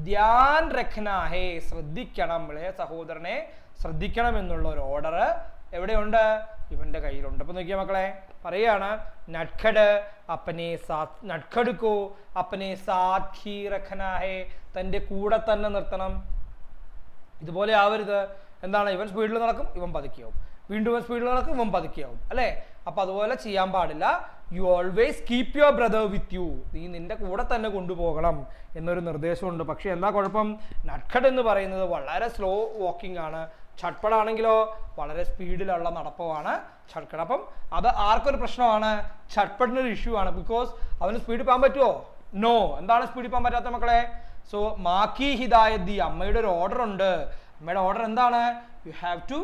ധ്യാൻ രഖ്ന ഹേ, ശ്രദ്ധിക്കണം, ഇളയ സഹോദരനെ ശ്രദ്ധിക്കണം എന്നുള്ള ഒരു ഓർഡർ എവിടെയുണ്ട്? ഇവന്റെ കയ്യിലുണ്ട്. അപ്പൊ നോക്കിയ മക്കളെ, പറയാണ് നട്ഖഡ് അപ്പനെ നട്ഖടുക്കോ അപ്പനെ സാത്ത് ഹി രഖ്ന ഹേ, തന്റെ കൂടെ തന്നെ നിർത്തണം. ഇതുപോലെ ആവരുത്. എന്താണ്? ഇവൻ സ്പീഡിൽ നടക്കും, ഇവൻ പതുക്കിയാവും. വീണ്ടും ഇവൻ സ്പീഡിൽ നടക്കും, ഇവൻ പതുക്കിയാവും. അല്ലേ? അപ്പൊ അതുപോലെ ചെയ്യാൻ പാടില്ല. You always keep your brother with you, നീ നിന്റെ കൂടെ തന്നെ കൊണ്ടുപോകണം എന്നൊരു നിർദ്ദേശമുണ്ട്. പക്ഷെ എന്താ കുഴപ്പം? നട്ഖഡ് എന്ന് പറയുന്നത് വളരെ സ്ലോ വാക്കിംഗ് ആണ്. ഛട്പടാണെങ്കിലോ വളരെ സ്പീഡിലുള്ള നടപ്പമാണ് ഛട്പട്. അപ്പം അത് ആർക്കൊരു പ്രശ്നമാണ്? ഛട്പടിനൊരു ഇഷ്യൂ ആണ്. ബിക്കോസ് അവന് സ്പീഡിൽ പോകാൻ പറ്റുമോ? നോ. എന്താണ് സ്പീഡിൽ പോകാൻ പറ്റാത്ത മക്കളെ? സോ മാക്കി ഹിദായത് ദി, അമ്മയുടെ ഒരു ഓർഡർ ഉണ്ട്. അമ്മയുടെ ഓർഡർ എന്താണ്? You have to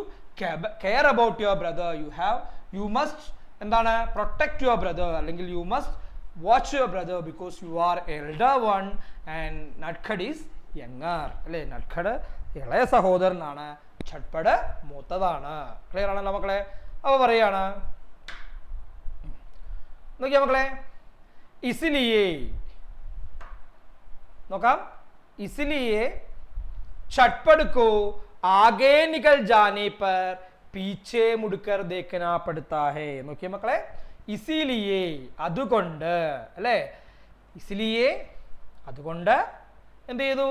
care about your brother, you must എന്താണ്? പ്രൊട്ടക്ട് യുവർ ബ്രദർ, അല്ലെങ്കിൽ you must watch your brother because you are elder one and നട്ഖഡ് ഈസ് യങ്ങർ. അല്ലേ? നട്ഖഡ് ഇളയ സഹോദരനാണ്, ഛട്പട് മൂത്തതാണ്. ക്ലിയർ ആണല്ലോ മക്കളെ? അപ്പൊ പറയാണ്, നോക്കിയാ മക്കളെ, ഇസിലിയേ നോക്കാം. ഇസിലിയേ ഛട്പട് को आगे निकल जाने पर पीछे मुड़कर देखना पड़ता है. നോക്കിയ മക്കളെ, ഇസിലിയേ അതുകൊണ്ട്, അല്ലേ? ഇസിലിയേ അതുകൊണ്ട് എന്ത് ചെയ്തു?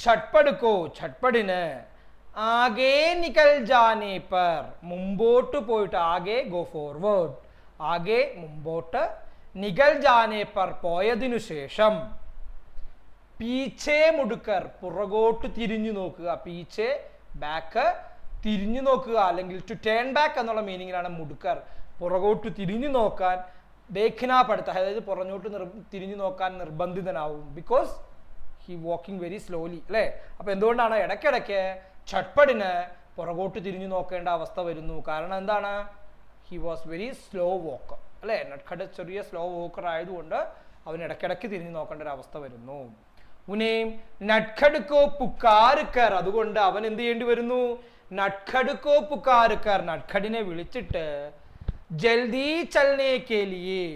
ഛട്പട് को ഛട്പടിന് ആകെ നിക്കൽ ജാനെ പർ മുമ്പോട്ട് പോയിട്ട്, ആകെ ഗോ ഫോർവേഡ്, ആകെ മുമ്പോട്ട്, നികൽ ജാനെ പർ പോയതിനു ശേഷം, പീച്ചേ മുടുക്കർ പുറകോട്ട് തിരിഞ്ഞു നോക്കുക. പീച്ചേ ബാക്ക്, തിരിഞ്ഞു നോക്കുക, അല്ലെങ്കിൽ ടു ടേൺ ബാക്ക് എന്നുള്ള മീനിങ്ങിലാണ് മുടുക്കർ, പുറകോട്ട് തിരിഞ്ഞു നോക്കാൻ. ദേഖ്നാപടുത്ത, അതായത് പുറഞ്ഞോട്ട് തിരിഞ്ഞു നോക്കാൻ നിർബന്ധിതനാവും. Because he walking very slowly. അല്ലേ? അപ്പൊ എന്തുകൊണ്ടാണ് ഇടയ്ക്കിടയ്ക്ക് ഛട്പടിന് പുറകോട്ട് തിരിഞ്ഞു നോക്കേണ്ട അവസ്ഥ വരുന്നു? കാരണം എന്താണ്? He was very slow Walker. അല്ലേ? നട്ഖഡ് ചെറിയ സ്ലോ വോക്കർ ആയതുകൊണ്ട് അവന് ഇടയ്ക്കിടയ്ക്ക് തിരിഞ്ഞു നോക്കേണ്ട ഒരു അവസ്ഥ വരുന്നു. ഉനേം നട്ഖഡ് കോ പുക്കാർക്കർ, അതുകൊണ്ട് അവൻ എന്ത് ചെയ്യേണ്ടി വരുന്നു? നട്ഖഡ് കോ പുക്കാർക്കർ, നട്ഖഡിനെ വിളിച്ചിട്ട്, ജൽദി ചലനെ കെ ലിയേ,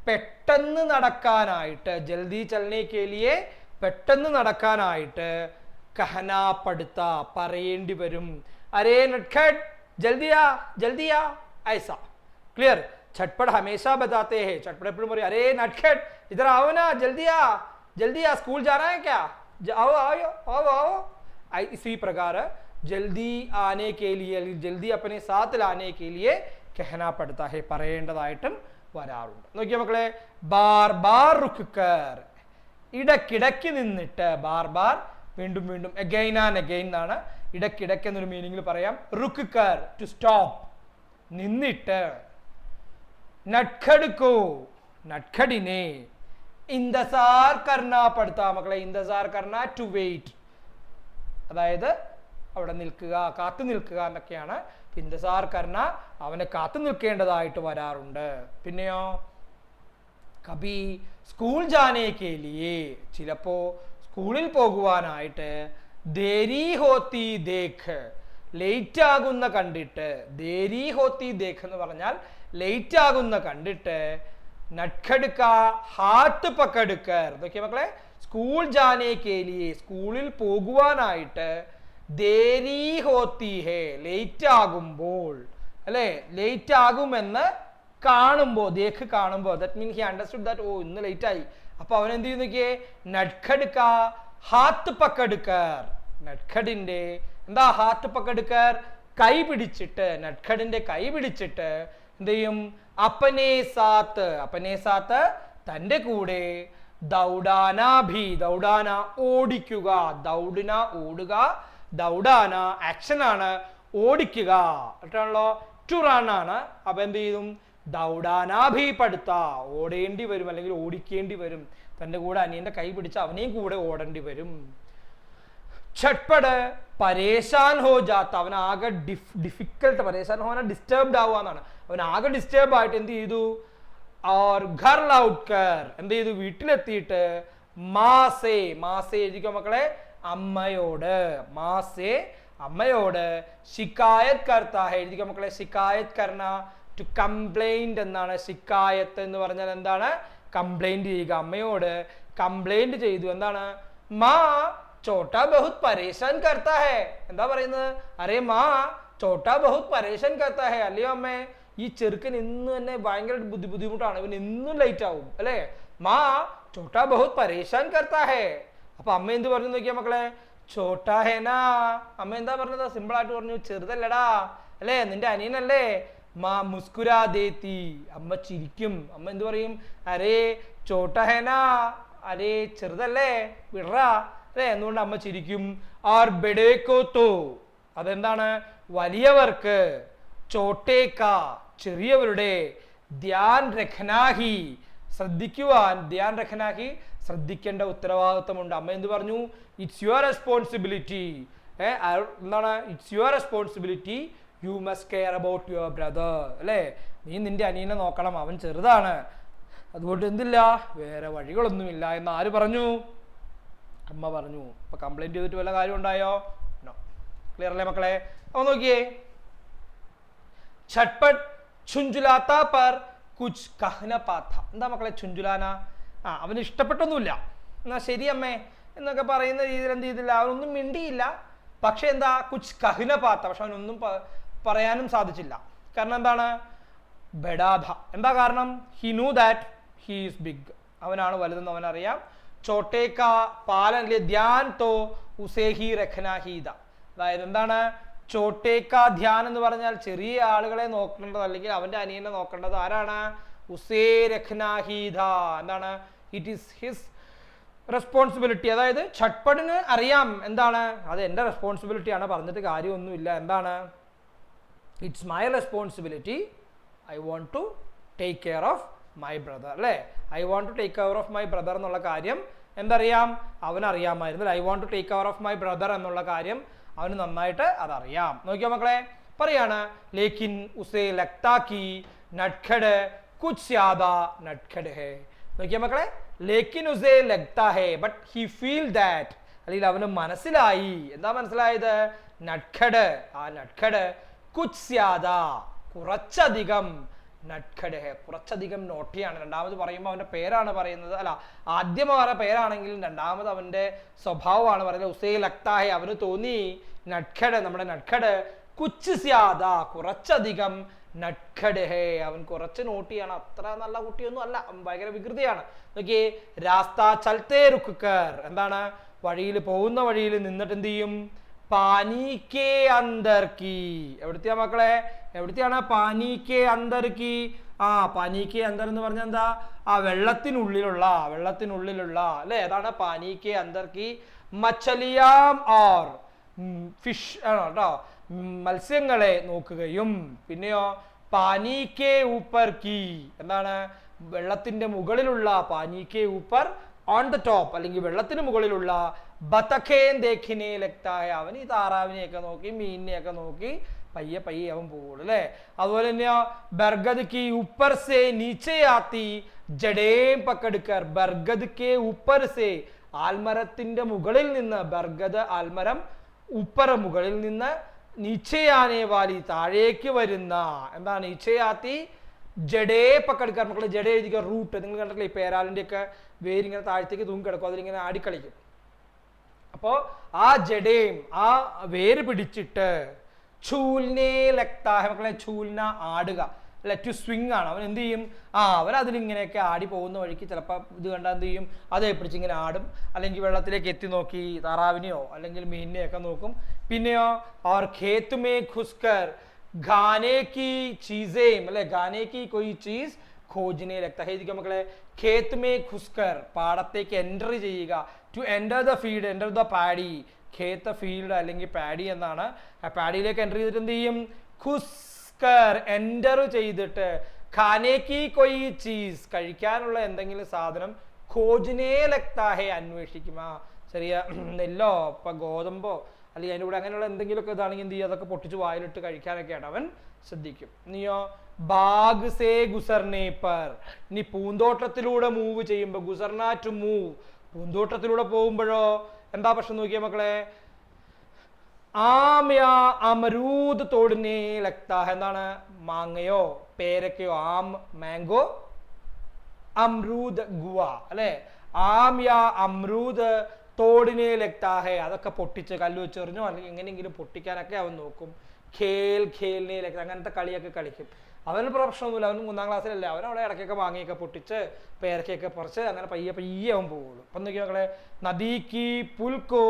പെട്ടെന്ന് നടക്കാനായിട്ട്, ജൽദി ചലനെ കെ ലിയേ, പെട്ടെന്ന് നടക്കാനായിട്ട്, കഹനാപടുത്ത പറയേണ്ടി വരും. അരേ നട്ഖഡ് ജൽദിയാ ജൽദിയാ ഐസ. ക്ലിയർ? ഛട്പട് ഹമേശാ ബതാത്തെ ഹേ, ഛട്പട് എപ്പോഴും പറയും, അരേ നട്ഖഡ് ഇധർ आओ ना, जल्दिया जल्दिया स्कूल जाना है क्या, आओ आओ आओ आओ. इसी प्रकार जल्दी आने के लिए, जल्दी अपने साथ लाने के लिए कहना पड़ता है, പറയേണ്ടതായിട്ടും വരാറുണ്ട്. നോക്കിയ മക്കളെ, ബാർ ബാർ റുക്കർ, ഇടക്കിടക്ക് നിന്നിട്ട്, ബാർ ബാർ വീണ്ടും വീണ്ടും, അഗൈൻ ആൻഡ് അഗൈൻ എന്നാണ് ഇടക്കിടക്ക് എന്നൊരു മീനിങ്ങിൽ പറയാം. റുക്കർ ടു സ്റ്റോപ്പ്, നിന്നിട്ട്. നട്ഖഡ് കോ നട്ഖഡിനെ इंतजार करना पड़ता. മക്കളെ, इंतजार करना ടു വെയിറ്റ്, അതായത് അവിടെ നിൽക്കുക, കാത്തു നിൽക്കുക എന്നൊക്കെയാണ്. इंतजार करना അവനെ കാത്തു നിൽക്കേണ്ടതായിട്ട് വരാറുണ്ട്. പിന്നെയോ, കബി സ്കൂൾ ജാനെ കെ ലിയേ, ചിലപ്പോ സ്കൂളിൽ പോകുവാനായിട്ട്, ദേരി ഹോത്തി ദേഖ്, ലേറ്റ് ആകുന്ന കണ്ടിട്ട്, ദേരി ഹോത്തി ദേഖ് എന്ന് പറഞ്ഞാൽ ലേറ്റ് ആകുന്ന കണ്ടിട്ട്, നട്ഖഡ് കാ ഹാത്ത് പക്കടുക്കർ. നോക്കിയ മക്കളെ, സ്കൂൾ ജാനെ കെ ലിയേ, സ്കൂളിൽ പോകുവാനായിട്ട്, ദേരി ഹോത്തി ഹേ, ലേറ്റ് ആകുമ്പോൾ, അല്ലെ? ലേറ്റ് ആകുമെന്ന് കാണുമ്പോ, ദേഖ് കാണുമ്പോ, that mean he understood that, oh ഇന്ന് ലേറ്റ് ആയി. അപ്പൊ അവൻ എന്ത് ചെയ്യുന്നു? നട്ഖഡ് കാ ഹാത്ത് പക്കടുക്കർ, നട്ഖഡിന്റെ എന്താ ഹാത്ത് പക്കടുക്കർ, കൈ പിടിച്ചിട്ട്, നട്ഖഡിന്റെ കൈ പിടിച്ചിട്ട് എന്ത് ചെയ്യും? അപ്പനെ സാത്ത് തന്റെ കൂടെ, ദൗഡാന ഭി, ദൗഡാന ഓടിക്കുക, ദൗഡിന ഓടുക, ദൗഡാന ആക്ഷൻ ആണ്, ഓടിക്കുക ആണല്ലോ, ടു റൺ ആണ്. അപ്പൊ എന്ത് ചെയ്യും? ദൗഡാനാഭി പടുത്ത, ഓടേണ്ടി വരും അല്ലെങ്കിൽ ഓടിക്കേണ്ടി വരും. തന്റെ കൂടെ അനിയന്റെ കൈ പിടിച്ച് അവനെയും കൂടെ ഓടേണ്ടി വരും. ഛട്പട് പരേശാൻ ഹോ ജാത്ത, അവൻ ആകെ ഡിഫിക്കൽട്ട്, പരേശാൻ ഹോന ഡിസ്റ്റർബ്ഡ് ആവുക എന്നാണ്. അവൻ ആകെ ഡിസ്റ്റർബ് ആയിട്ട് എന്ത് ചെയ്തു? और घर लौट कर എന്ത് ചെയ്തു? വീട്ടിലെത്തിയിട്ട് മാസേ, മാസേ എഴുതിക്കോ മക്കളെ, അമ്മയോട്, മാസേ അമ്മയോട്, ശിക്കായത് കർത്താ ഹെ എഴുതിക്കോ മക്കളെ, ശിക്കായത് കർണ, ടു കംപ്ലൈന്റ് എന്നാണ്. ശിക്കായത്ത് എന്ന് പറഞ്ഞാൽ എന്താണ്? കംപ്ലൈന്റ് ചെയ്യുക. അമ്മയോട് കംപ്ലൈന്റ് ചെയ്തു. എന്താണ്? മാ ചോട്ടാ ബഹുത് പരേശാൻ കർത്താ ഹെ. എന്താ പറയുന്നത്? അരേ മാ ചോട്ടാ ബഹുത് പരേശാൻ കർത്താ ഹെ. അല്ലയോ അമ്മേ, ഈ ചെറുക്കൻ ഇന്ന് തന്നെ ഭയങ്കര ബുദ്ധിമുട്ടാണ്, ഇവൻ എന്നും ലേറ്റ് ആവും അല്ലേ. മാ ചോട്ടാ ബഹുത് പരേശാൻ കർത്താ ഹെ. അപ്പൊ അമ്മ എന്ത് പറഞ്ഞു നോക്കിയാ മക്കളെ? ചോട്ടാ ഹേനാ. അമ്മ എന്താ പറഞ്ഞത്? സിമ്പിൾ ആയിട്ട് പറഞ്ഞു, ചെറുതല്ലടാ അല്ലേ, നിന്റെ അനിയനല്ലേ. മാ മുസ്കുരാ ദേത്തി, അമ്മ ചിരിക്കും. അമ്മ എന്ത് പറയും? അരേ ചോട്ടാ ഹേനാ, അരേ ചെറുതല്ലേ, വിടറാ അല്ലേ, എന്തുകൊണ്ട് അമ്മ ചിരിക്കും. ആർ ബെഡേക്കോ തോ, അതെന്താണ്? വലിയവർക്ക്, ചോട്ടേക്ക ചെറിയവരുടെ, ധ്യാൻ രഖനാഹി ശ്രദ്ധിക്കുവാൻ, ധ്യാൻ രഖനാഹി ശ്രദ്ധിക്കേണ്ട ഉത്തരവാദിത്വമുണ്ട്. അമ്മ എന്ത് പറഞ്ഞു? It's your responsibility. എന്താണ്? It's your responsibility, you must care about your brother അല്ലേ. നീ നിന്റെ അനിയനെ നോക്കണം, അവൻ ചെറുതാണ്, അതുകൊണ്ട് എന്തില്ല, വേറെ വഴികളൊന്നുമില്ല എന്ന് ആര് പറഞ്ഞു? അമ്മ പറഞ്ഞു. അപ്പൊ കംപ്ലൈന്റ് ചെയ്തിട്ട് വല്ല കാര്യം ഉണ്ടായോ? നോ. ക്ലിയർ അല്ലേ മക്കളെ? അപ്പൊ നോക്കിയേ, ഛട്പട്ട് ഛുഞ്ചുലാത്ത പർ കുച്ച് കഹ്ന പാത്ത. എന്താ മക്കളെ ഛുഞ്ചുലാന? അവന് ഇഷ്ടപ്പെട്ടൊന്നുമില്ല. എന്നാ ശരി അമ്മേ എന്നൊക്കെ പറയുന്ന രീതിയിൽ എന്ത് ചെയ്തില്ല, അവനൊന്നും മിണ്ടിയില്ല. പക്ഷെ എന്താ? കുച്ച് കഹ്ന പാത്ത, പക്ഷെ അവനൊന്നും പറയാനും സാധിച്ചില്ല. കാരണം എന്താണ്? ബെഡാധ. എന്താ കാരണം? ഹി നൂ ദാറ്റ് ഹി ഈസ് ബിഗ്, അവനാണ് വലുതെന്ന് അവനറിയാം. ചോട്ടേക്ക പാലൻ ധ്യാൻ തോ ഉസേ ഹി രഖ്ന ഹീദ. അതായത് എന്താണ്? ചോട്ടേക്ക ധ്യാൻ എന്ന് പറഞ്ഞാൽ ചെറിയ ആളുകളെ നോക്കേണ്ടത്, അല്ലെങ്കിൽ അവന്റെ അനിയനെ നോക്കേണ്ടത് ആരാണ്? ഉസേ രഖ്ന ഹീദ. എന്താണ്? It is his responsibility. അതായത് ഛട്പടിന് അറിയാം എന്താണ്, അത് എൻ്റെ റെസ്പോൺസിബിലിറ്റിയാണ്, പറഞ്ഞിട്ട് കാര്യമൊന്നുമില്ല. എന്താണ്? It's my responsibility, I want to take care of my brother അല്ലേ. I want to take care of my brother എന്നുള്ള കാര്യം എന്തറിയാം? അവനറിയാമായിരുന്നു. I want to take care of my brother എന്നുള്ള കാര്യം അവന് നന്നായിട്ട് അതറിയാം. നോക്കിയോ മക്കളെ, പറയാണ് ലേക്കിൻ ഉസേ ലഗ്താ കി നട്ഖഡ് കുച്ച് ജ്യാദാ നട്ഖഡ് ഹേ. നോക്കിയോ മക്കളെ, ലേക്കിൻ ഉസേ ലഗ്താ ഹേ ബട്ട് ഹി ഫീൽ ദാറ്റ്, അല്ലെങ്കിൽ അവന് മനസ്സിലായി. എന്താ മനസ്സിലായത്? നട്ഖഡ്, ആ നട്ഖഡ്, കുച്ച് ജ്യാദാ കുറച്ചധികം, നട്ഖഡ് ഹേ കുറച്ചധികം നോട്ടിയാണ്. രണ്ടാമത് പറയുമ്പോൾ അവന്റെ പേരാണ് പറയുന്നത്, അല്ല ആദ്യം അവരുടെ പേരാണെങ്കിലും രണ്ടാമത് അവന്റെ സ്വഭാവമാണ് പറയുന്നത്. ഉസേ ലഗ്താ ഹേ, അവന് തോന്നി, നട്ഖഡ് നമ്മുടെ നട്ഖഡ്, കുച്ച് ജ്യാദാ കുറച്ചധികം, നട്ഖഡ് ഹേ അവൻ കുറച്ച് നോട്ടിയാണ്, അത്ര നല്ല കുട്ടിയൊന്നും അല്ല, ഭയങ്കര വികൃതിയാണ്. നോക്കിയേ, രാസ്ത ചൽത്തേ രുക്കർ, എന്താണ്? വഴിയിൽ പോകുന്ന വഴിയിൽ നിന്നിട്ട് എന്ത് ചെയ്യും? പാനിക്കേ അന്തർ കി. എവിടത്തെയാ മക്കളെ? എവിടത്തെയാണ് പാനിക്കേ അന്തർ കി? പാനിക്കേ അന്തർ എന്ന് പറഞ്ഞാൽ എന്താ? വെള്ളത്തിനുള്ളിലുള്ള അല്ലെ, അതാണ് പാനിക്കേ അന്തർ കി. മച്ചലിയാം ഓർ ഫിഷ് ആണോ കേട്ടോ, മത്സ്യങ്ങളെ നോക്കുകയും. പിന്നെയോ പാനിക്കേ ഊപ്പർ കി, എന്താണ്? വെള്ളത്തിന്റെ മുകളിലുള്ള, പാനിക്കേ ഊപ്പർ ഓൺ ദ ടോപ്പ്, അല്ലെങ്കിൽ വെള്ളത്തിന് മുകളിലുള്ള, ബതഖേൻ ദേഖിനെ ലഗ്താ ഹേ, അവൻ ഈ താറാവിനെയൊക്കെ നോക്കി മീനിനെയൊക്കെ നോക്കി പയ്യെ പയ്യെ അവൻ പോകുള്ളൂ അല്ലേ. അതുപോലെ തന്നെയോ ബർഗദ് കി upper say നീച്ചെ ആത്തി ജഡേം പക്കടുക്കർ. ബർഗദ് K upper say, ആൽമരത്തിന്റെ മുകളിൽ നിന്ന്, ബർഗദ് ആൽമരം, ഉപ്പർ മുകളിൽ നിന്ന്, നീച്ചയാനേ വാലി താഴേക്ക് വരുന്ന, എന്താണ്? നീച്ചയാത്തി ജഡേ പക്കടുക്കർ. മക്കളെ ജഡേ എഴുതിക്കുക, റൂട്ട്. നിങ്ങൾ കണ്ടിട്ടില്ലേ ഈ പേരാലിന്റെ ഒക്കെ വേരിങ്ങനെ താഴത്തേക്ക് തൂങ്ങിക്കിടക്കും, അതിലിങ്ങനെ ആടിക്കളിക്കും. അപ്പോ ആ ജഡേം, ആ വേര് പിടിച്ചിട്ട്, ഛൂൽനേ ലഗ്താ ഹേ, മക്കളെ ഛൂൽന ആടുക, അല്ലെ, ടു സ്വിങ് ആണ്. അവൻ എന്ത് ചെയ്യും, അവൻ അതിലിങ്ങനെയൊക്കെ ആടി പോകുന്ന വഴിക്ക് ചിലപ്പോൾ ഇത് കണ്ടാൽ എന്ത് ചെയ്യും, അതേ പിടിച്ചിങ്ങനെ ആടും. അല്ലെങ്കിൽ വെള്ളത്തിലേക്ക് എത്തി നോക്കി താറാവിനെയോ അല്ലെങ്കിൽ മീനിനെയൊക്കെ നോക്കും. പിന്നെയോ और खेत में घुसकर खाने की चीजें അല്ലെ खाने की कोई चीज खोजने लगता है. ഇരിക്കും മക്കളെ, खेत में घुसकर പാടത്തേക്ക് എൻ്റർ ചെയ്യുക, to enter the field, enter the paddy. ഖേത്ത് ഫീൽഡ് അല്ലെങ്കിൽ പാഡി എന്നാണ്. ആ പാഡിയിലേക്ക് എൻ്റർ ചെയ്തിട്ട് എന്ത് ചെയ്യും, ഖുസ്കർ എൻ്റർ ചെയ്തിട്ട്, ഖാനേക്ക് കൊയ് ചീസ് കഴിക്കാനുള്ള എന്തെങ്കിലും സാധനം, ഖോജിനെ ലഗ്താ ഹെ അന്വേഷിക്കും. ചെറിയ നെല്ലോ ഇപ്പൊ ഗോതമ്പോ അല്ലെങ്കിൽ അതിൻ്റെ കൂടെ അങ്ങനെയുള്ള എന്തെങ്കിലുമൊക്കെ ഇതാണെങ്കിൽ എന്ത് ചെയ്യും, അതൊക്കെ പൊട്ടിച്ച് വായിലിട്ട് കഴിക്കാനൊക്കെയാണ് അവൻ ശ്രദ്ധിക്കും. നീയോ ബാഗ് സേ ഗുസർനെ പർ, നീ പൂന്തോട്ടത്തിലൂടെ മൂവ് ചെയ്യുമ്പോൾ, ഗുസർന ടു മൂവ്, പൂന്തോട്ടത്തിലൂടെ പോകുമ്പോഴോ എന്താ പ്രശ്നം നോക്കിയ മക്കളെ, ആമ്യാ അമരൂദ് തോടിനെ ലഗ്താ ഹെ, എന്താണ്, മാങ്ങയോ പേരക്കയോ, ആം മാംഗോ, അമ്രൂദ് ഗുവ അല്ലെ, ആമ്യാ അമ്രൂദ് തോടിനെ ലഗ്താ ഹെ, അതൊക്കെ പൊട്ടിച്ച് കല്ല് വെച്ച് എറിഞ്ഞോ അല്ലെങ്കിൽ എങ്ങനെയെങ്കിലും പൊട്ടിക്കാനൊക്കെ അവൻ നോക്കും. ഖേൽ ഖേലിനെ ലഗ്താ, അങ്ങനത്തെ കളിയൊക്കെ കളിക്കും. അവന് പ്രശ്നമൊന്നുമില്ല, അവൻ 3ാം ക്ലാസ്സിലല്ലേ, അവനവിടെ ഇടയ്ക്കൊക്കെ മാങ്ങയൊക്കെ പൊട്ടിച്ച് പേരക്കൊക്കെ പറിച്ച് അങ്ങനെ പയ്യെ പയ്യെ അവൻ പോവുള്ളൂ. അപ്പം നോക്കിയ മക്കളെ, നദീക്ക് പുൽക്കോ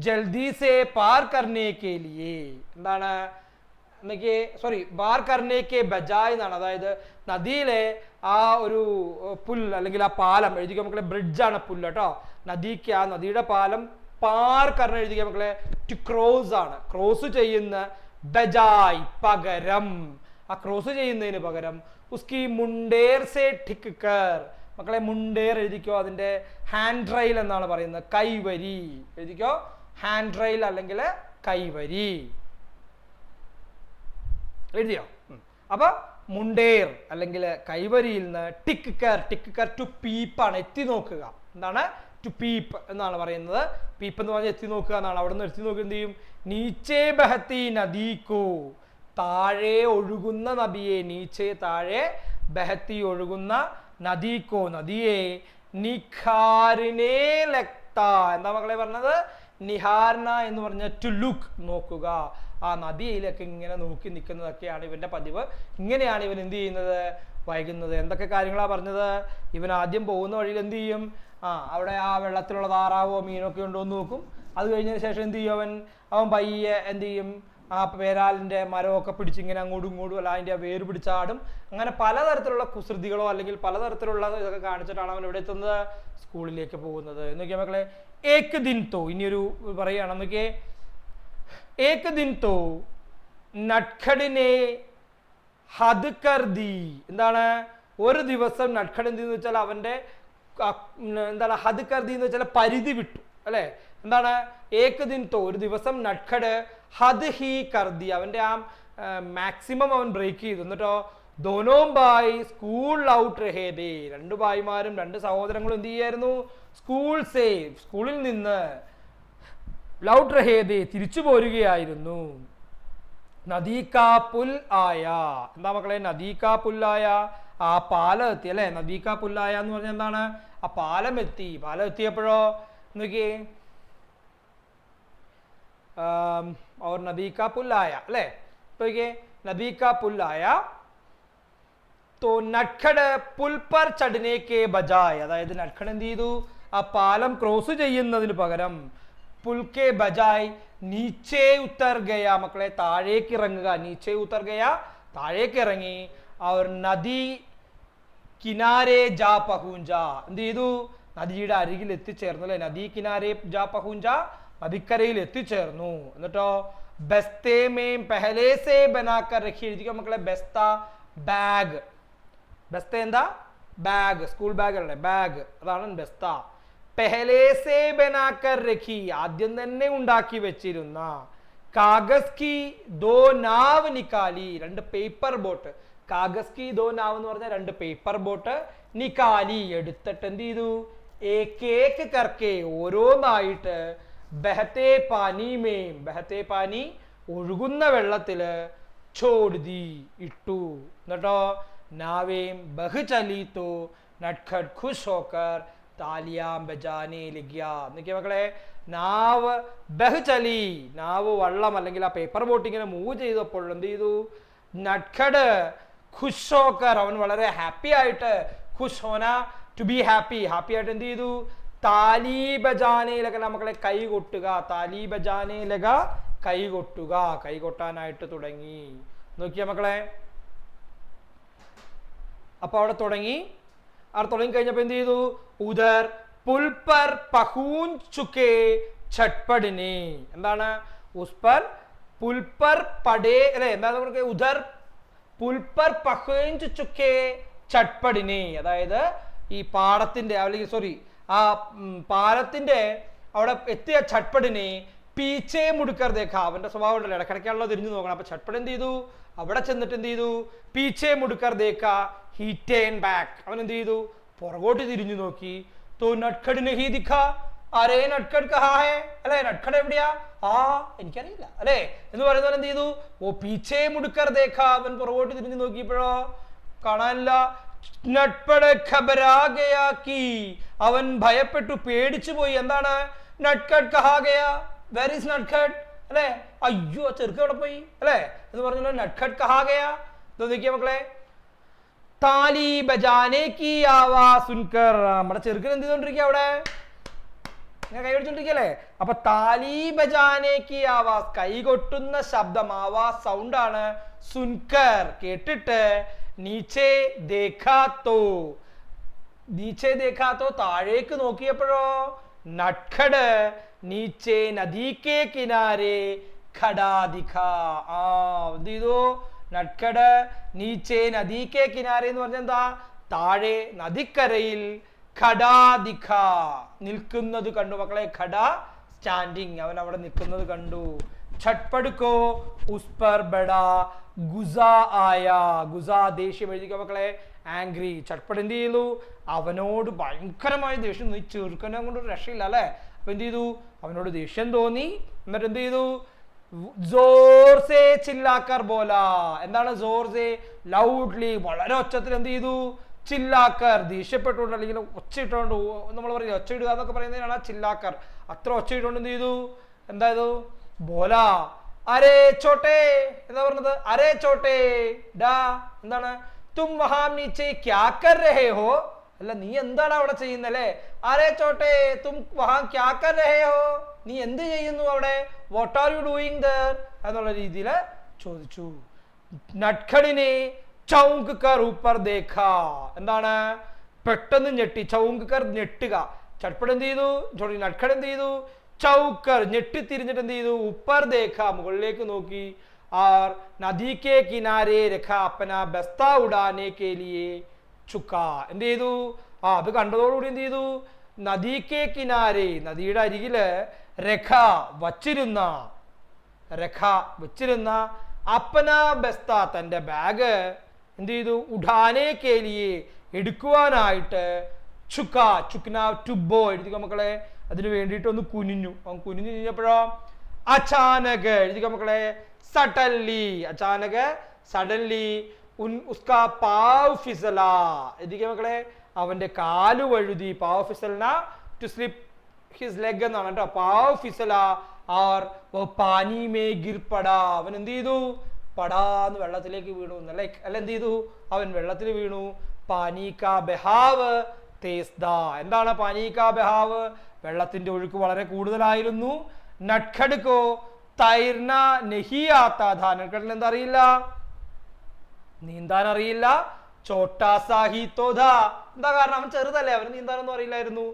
ജൽദി സേ പാർ കർണേ കെ ലിയേ, എന്താണ് എന്നൊക്കെ, സോറി ബാർ കർണേക്ക് ബജായ് എന്നാണ്. അതായത് നദിയിലെ ആ ഒരു പുൽ അല്ലെങ്കിൽ ആ പാലം എഴുതിക്കുക മക്കളെ, ബ്രിഡ്ജാണ് പുല്ല് കേട്ടോ. നദിക്ക് ആ നദിയുടെ പാലം പാർ കർണ എഴുതിക്കുക മക്കളെ, ടു ക്രോസ് ആണ്, ക്രോസ് ചെയ്യുന്ന, ബജായ് പകരം, ആ ക്രോസ് ചെയ്യുന്നതിന് പകരം, ഉസ്കി മുണ്ടേർ സേ ഠിക് കർ, മക്കളെ മുണ്ടേർ എഴുതിക്കോ, അതിന്റെ ഹാൻഡ് റൈൽ എന്നാണ് പറയുന്നത്, കൈവരി എഴുതിക്കോ, ഹാൻഡ് റൈൽ അല്ലെങ്കിൽ കൈവരി എഴുതിയോ. അപ്പൊ മുണ്ടേർ അല്ലെങ്കിൽ കൈവരിയിൽ നിന്ന് ടിക്ക് കർ, ടിക്ക് കർ ടു പീപ്പാണ്, എത്തി നോക്കുക. എന്താണ് ടു പീപ്പ് എന്നാണ് പറയുന്നത്. പീപ്പ് എന്ന് പറഞ്ഞാൽ എത്തി നോക്കുക എന്നാണ്. അവിടെ നിന്ന് എത്തി നോക്കുക എന്ത് ചെയ്യും, നീച്ചേ ബഹത്തി നദീക്കോ, താഴെ ഒഴുകുന്ന നദിയെ, നീച്ചേ താഴെ, ബഹത്തി ഒഴുകുന്ന, നദീക്കോ നദിയെ, നിഖാരിനെ ലഗ്താ, എന്താ മക്കളെ പറഞ്ഞത്, നിഹാർന എന്ന് പറഞ്ഞ ടു ലുക്ക് നോക്കുക. ആ നദിയിലൊക്കെ ഇങ്ങനെ നോക്കി നിൽക്കുന്നതൊക്കെയാണ് ഇവന്റെ പതിവ്. ഇങ്ങനെയാണ് ഇവൻ എന്ത് ചെയ്യുന്നത്, വൈകുന്നത്. എന്തൊക്കെ കാര്യങ്ങളാണ് പറഞ്ഞത്, ഇവൻ ആദ്യം പോകുന്ന വഴിയിൽ എന്ത് ചെയ്യും, അവിടെ ആ വെള്ളത്തിലുള്ള താറാവോ മീനൊക്കെ ഉണ്ടോ എന്ന് നോക്കും. അത് കഴിഞ്ഞതിന് ശേഷം എന്ത് ചെയ്യും, അവൻ പയ്യെ എന്ത് ചെയ്യും, ആ പേരാലിന്റെ മരമൊക്കെ പിടിച്ചിങ്ങനെ അങ്ങോട്ടും ഇങ്ങോട്ടും അല്ല അതിന്റെ വേര് പിടിച്ചാടും. അങ്ങനെ പലതരത്തിലുള്ള കുസൃതികളോ അല്ലെങ്കിൽ പലതരത്തിലുള്ള ഇതൊക്കെ കാണിച്ചിട്ടാണ് അവൻ ഇവിടെ എത്തുന്നത്, സ്കൂളിലേക്ക് പോകുന്നത്. എന്നൊക്കെയാ മക്കളെ, ഏക് ദിൻ തോ, ഇനിയൊരു പറയുകയാണ് നോക്കിയേ, ഏക് ദിൻ തോ നട്ഖഡിനെ ഹദ് കർ ദി, എന്താണ്, ഒരു ദിവസം നട്ഖഡ് എന്ത് എന്ന് വെച്ചാൽ അവന്റെ എന്താണ്, ഹദ് കർ ദി എന്ന് വെച്ചാൽ പരിധി വിട്ടു അല്ലെ. എന്താണ്, ഏക് ദിൻ തോ ഒരു ദിവസം, നട്ഖഡ് ഹദ് ഹി കർദി, അവന്റെ ആ മാക്സിമം അവൻ ബ്രേക്ക് ചെയ്തു. എന്നിട്ടോ ദോനോ ബായ് സ്കൂൾ ഔട്ട് രഹേദേ, 2 ഭായിമാരും 2 സഹോദരങ്ങളും എന്ത് ചെയ്യായിരുന്നു, സ്കൂൾ സേവ്, സ്കൂളിൽ നിന്ന് ലൗട്ട് രഹേദേ തിരിച്ചു പോരുകയായിരുന്നു. നദീകാ പുൽ ആയ, എന്താ മക്കളെ, നദീകാ പുല്ലായ, ആ പാലം എത്തി അല്ലെ. നദീകാ പുല്ലായ എന്ന് പറഞ്ഞാൽ എന്താണ്, ആ പാലം എത്തി. പാലം എത്തിയപ്പോഴോ നോക്കിയേ, और नदी का पुल आया अल्ले, तो ये नदी का पुल आया तो നട്ഖഡ് പുൽ പർ ചടനെ കെ ബജായ്, അതായത് നട്ഖഡ് എന്ത് ചെയ്തു, ആ പാലം ക്രോസ് ചെയ്യുന്നതിന് പകരം, പുൽക്കെ ബജായ് നീച്ചേ ഉത്തർ ഗയ, മക്കളെ താഴേക്ക് ഇറങ്ങുക, നീച്ചേ ഉത്തർ ഗയ താഴേക്ക് ഇറങ്ങി, അവർ നദി കിനാരെ ജാ പഹൂഞ്ച, എന്ത് ചെയ്തു, നദിയുടെ അരികിൽ എത്തിച്ചേർന്നു അല്ലെ. നദി കിനാരെ ജാ പഹൂഞ്ച, നദിക്കരയിൽ എത്തിച്ചേർന്നു. എന്നിട്ടോ ബസ്തേ മേം പെഹലേ സേ ബനാക്കർ രഖി, എഴുതിക്കോ മക്കളെ, ബസ്ത ബാഗ്, ബസ്ത എന്താ, ബാഗ്, സ്കൂൾ ബാഗ് അല്ലേ, ബാഗ് അതാണ് ബസ്ത. പെഹലേ സേ ബനാക്കർ രഖി, ആദ്യം തന്നെ ഉണ്ടാക്കി വെച്ചിരുന്ന, കാഗസ് കി ദോ നാവ് നിക്കാലി, 2 പേപ്പർ ബോട്ട്, കാഗസ് കി ദോ നാവ് എന്ന് പറഞ്ഞാൽ 2 പേപ്പർ ബോട്ട്, നിക്കാലി എടുത്തിട്ട് എന്ത് ചെയ്തു, ഏകേക് കർക്കെ ഓരോന്നായിട്ട്, ബഹത്തെ പാനി മേം, ബഹത്തെ പാനി ഒഴുകുന്ന വെള്ളത്തില്, ഛോഡ്ദി ഇട്ടു. എന്നിട്ടോ നാവേം ബഹ് ചലി തോ നട്ഖഡ് ഖുഷ് ഹോക്കർ താലിയാം ബജാനെ ലഗ്യ, എന്നൊക്കെ മക്കളെ, നാവ് ബഹ് ചലി, നാവ് വള്ളം അല്ലെങ്കിൽ ആ പേപ്പർ ബോട്ട് ഇങ്ങനെ മൂവ് ചെയ്തപ്പോൾ എന്ത് ചെയ്തു, നട്ഖഡ് ഖുഷോക്കർ അവൻ വളരെ ഹാപ്പി ആയിട്ട്, ഖുഷ് Ho Naa to be happy, happy ആയിട്ട് എന്ത് ചെയ്തു? താലി ബജാനെ ലഗ, മക്കളെ കൈ കൊട്ടുക, താലി ബജാനെ ലഗ, കൈ കൊട്ടുക, കൈ കൊട്ടാനായിട്ട് തുടങ്ങി. നോക്കിയ മക്കളെ, അപ്പൊ അവിടെ തുടങ്ങി. അവിടെ തുടങ്ങി കഴിഞ്ഞപ്പോ എന്ത് ചെയ്തു? ഉദർ പുൽ പർ പഹൂൻ ചുക്കേ ഛട്പടിനെ, എന്താണ്? ഉസ് പർ പുൽ പർ പടേ, അല്ലെ എന്താണ് പറയുക? ഉദർ പുൽ പർ പഹൂൻ ചുക്കേ ഛട്പടിനെ, അതായത് ഈ പാടത്തിന്റെ അല്ലെങ്കിൽ സോറി ആ പാലത്തിന്റെ അവിടെ എത്തിയ ഛട്പടിനെ പീച്ചേ മുടുക്കർ ദേഖ, അവന്റെ സ്വഭാവം ഉണ്ടല്ലോ ഇടക്കിടയ്ക്കാണല്ലോ തിരിഞ്ഞു നോക്കണം. അപ്പൊ ഛട്പട് എന്ത് ചെയ്തു? അവിടെ ചെന്നിട്ട് എന്ത് ചെയ്തു? പീച്ചേ മുടുക്കർ ദേഖ ഹി ടേൺ ബാക്ക്, അവൻ എന്ത് ചെയ്തു? പുറകോട്ട് തിരിഞ്ഞു നോക്കി. തോ നട്ഖട് നഹീ ദിഖ, അരേ നട്ഖട് കഹാ ഹൈ, അല്ലെ നട്ഖട് എവിടെയാ? ആ എനിക്കറിയില്ല അല്ലെ എന്ന് പറയുന്നവൻ എന്ത് ചെയ്തു? ഓ പീച്ചേ മുടുക്കർ ദേഖ, അവൻ പുറകോട്ട് തിരിഞ്ഞു നോക്കിയപ്പോഴോ കാണാനില്ല. നട്പട് ഖബരാ ഗയാ കി, അവൻ ഭയപ്പെട്ടു, പേടിച്ചു പോയി. എന്താണ്? നട്ഖട് കഹാ ഗയാ, വേർ ഈസ് നട്ഖട്, അല്ലെ? അയ്യോ ചെറുക്ക് എവിടെ പോയി അല്ലെ എന്ന് പറഞ്ഞല്ലോ. നട്ഖട് കഹാ ഗയാ, നോക്കിയ മക്കളെ, താലി ബജാനെ കി ആവാസ് സുൻകർ, നമ്മുടെ ചെറുക്കൻ എന്ത് ചെയ്തോണ്ടിരിക്കുക? അവിടെ കൈ പിടിച്ചോണ്ടിരിക്കല്ലേ. അപ്പൊ താലി ബജാനെ കി ആവാസ്, കൈ കൊട്ടുന്ന ശബ്ദം, ആവാസ് സൗണ്ട് ആണ്. സുൻകർ കേട്ടിട്ട്, നീച്ചേ ദേഖാത്തോ, നീച്ചേ ദേഖാത്തോ താഴേക്ക് നോക്കിയപ്പോഴോ, നട്ഖട് നീച്ചേ നദീക്കേ കിനാരെ ഖടാ ദിഖാ, ആ എന്ത് ചെയ്തു? നട്ഖട് നീച്ചേ നദീക്കേ കിനാരെ എന്ന് പറഞ്ഞാൽ എന്താ? താഴെ നദിക്കരയിൽ ഖടാ ദിഖ, നിൽക്കുന്നത് കണ്ടു. മക്കളെ ഖടാ സ്റ്റാൻഡിങ്, അവൻ അവിടെ നിൽക്കുന്നത് കണ്ടു. ഛട്പടുക്കോ ഉസ് പർ ബഡാ ഗുസാ ആയ, ഗുസാ ദേഷ്യം എഴുതിക്കോ മക്കളെ, ആംഗ്രി. ഛട്പട് എന്ത് ചെയ്തു? അവനോട് ഭയങ്കരമായ ദേഷ്യം, നീ ചെറുക്കനെ കൊണ്ട് രക്ഷയില്ല അല്ലെ. അപ്പൊ എന്ത് ചെയ്തു? അവനോട് ദേഷ്യം തോന്നി. എന്നിട്ട് എന്ത് ചെയ്തു? ജോർ സേ ചില്ലാക്കർ ബോല, എന്താണ് ജോർ സേ? ലൗഡ്ലി, വളരെ ഒച്ചത്തിൽ എന്ത് ചെയ്തു? ചില്ലാക്കർ, ദേഷ്യപ്പെട്ടുകൊണ്ട് അല്ലെങ്കിൽ ഒച്ചയിട്ടുകൊണ്ട്, നമ്മൾ പറയില്ല ഒച്ചയിടുക എന്നൊക്കെ പറയുന്നതിനാണ് ചില്ലാക്കർ. അത്ര ഒച്ചയിട്ടുകൊണ്ട് എന്ത് ചെയ്തു? എന്തായത്? ബോല അരേ ചോട്ടെ, എന്താ പറഞ്ഞത്? അരേ ചോട്ടെ ഡാ, എന്താണ്? തും വഹാം നീച്ചെ ക്യാ കർ രഹേ ഹോ, അല്ല നീ എന്താണ് അവിടെ ചെയ്യുന്നല്ലേ? അരേ ചോട്ടെ തും വഹാം ക്യാ കർ രഹേ ഹോ, നീ എന്ത് ചെയ്യുന്നു അവിടെ? What are you doing there എന്നുള്ള രീതിയിൽ ചോദിച്ചു. നട്ഖടിനെ ചൗങ്ക് കർ ഊപ്പർ ദേഖ, എന്താണ്? പെട്ടെന്ന് ഞെട്ടി, ചൗങ്ക് കർ ഞെട്ടുക. ഛട്പട് എന്ത് ചെയ്തു? നട്ഖട് എന്ത് ചെയ്തു? ചൗക്കർ ഞെട്ടിത്തിരിഞ്ഞിട്ട് എന്ത് ചെയ്തു? ഉപ്പർ ദേഖ, മുകളിലേക്ക് നോക്കി. और नदी के किनारे रखा अपना बस्ता उड़ाने के लिए ചുക്ക. എന്ത് ചെയ്തു? അത് കണ്ടതോടുകൂടി എന്ത് ചെയ്തു? നദിക്ക് കിനാരെ, നദിയുടെ അരികില് രഖ വച്ചിരുന്ന അപ്പന ബസ്ത, തന്റെ ബാഗ് എന്ത് ചെയ്തു? ഉഡാനെ കേലിയെ, എടുക്കുവാനായിട്ട് ചുക്ക, ചുക്ന ടുബോ എഴുതിക്കോ മക്കളെ. അതിന് വേണ്ടിയിട്ട് ഒന്ന് കുനിഞ്ഞു. അവൻ കുനിഞ്ഞു കഴിഞ്ഞപ്പോഴോ അചാനക് എഴുതിക്കോ മക്കളെ. സഡൻലി, അചാനക് സഡൻലി ഉസ്കാ പാവ് ഫിസല എഴുതിക്കോ മക്കളെ. അവന്റെ കാലു വഴുതി. പാവ് ഫിസലന ടു സ്ലിപ്പ് ഹിസ് ലെഗ് എന്നാണ് കേട്ടോ. പാവ് ഫിസല ആർ പാനി മേ ഗിർപടാ, അവൻ എന്ത് ചെയ്തു? പടാന്ന് വെള്ളത്തിലേക്ക് വീണു. ലൈക്ക് അല്ല എന്ത് ചെയ്തു? അവൻ വെള്ളത്തിൽ വീണു. പാനി കാ ബഹാവ് തേസ്ദ, എന്താണ് പാനി കാ ബഹാവ്? വെള്ളത്തിന്റെ ഒഴുക്ക് വളരെ കൂടുതലായിരുന്നു. നട്ഖഡ്കോ തൈർന നഹി ആത്താ ഥാ, നട്ഖഡിന് എന്താ അറിയില്ല? നീന്താൻ അറിയില്ല. ചോട്ടാ സാഹി തോധ, എന്താ കാരണം? അവൻ ചെറുതല്ലേ, അവന് നീന്താനൊന്നും അറിയില്ലായിരുന്നു.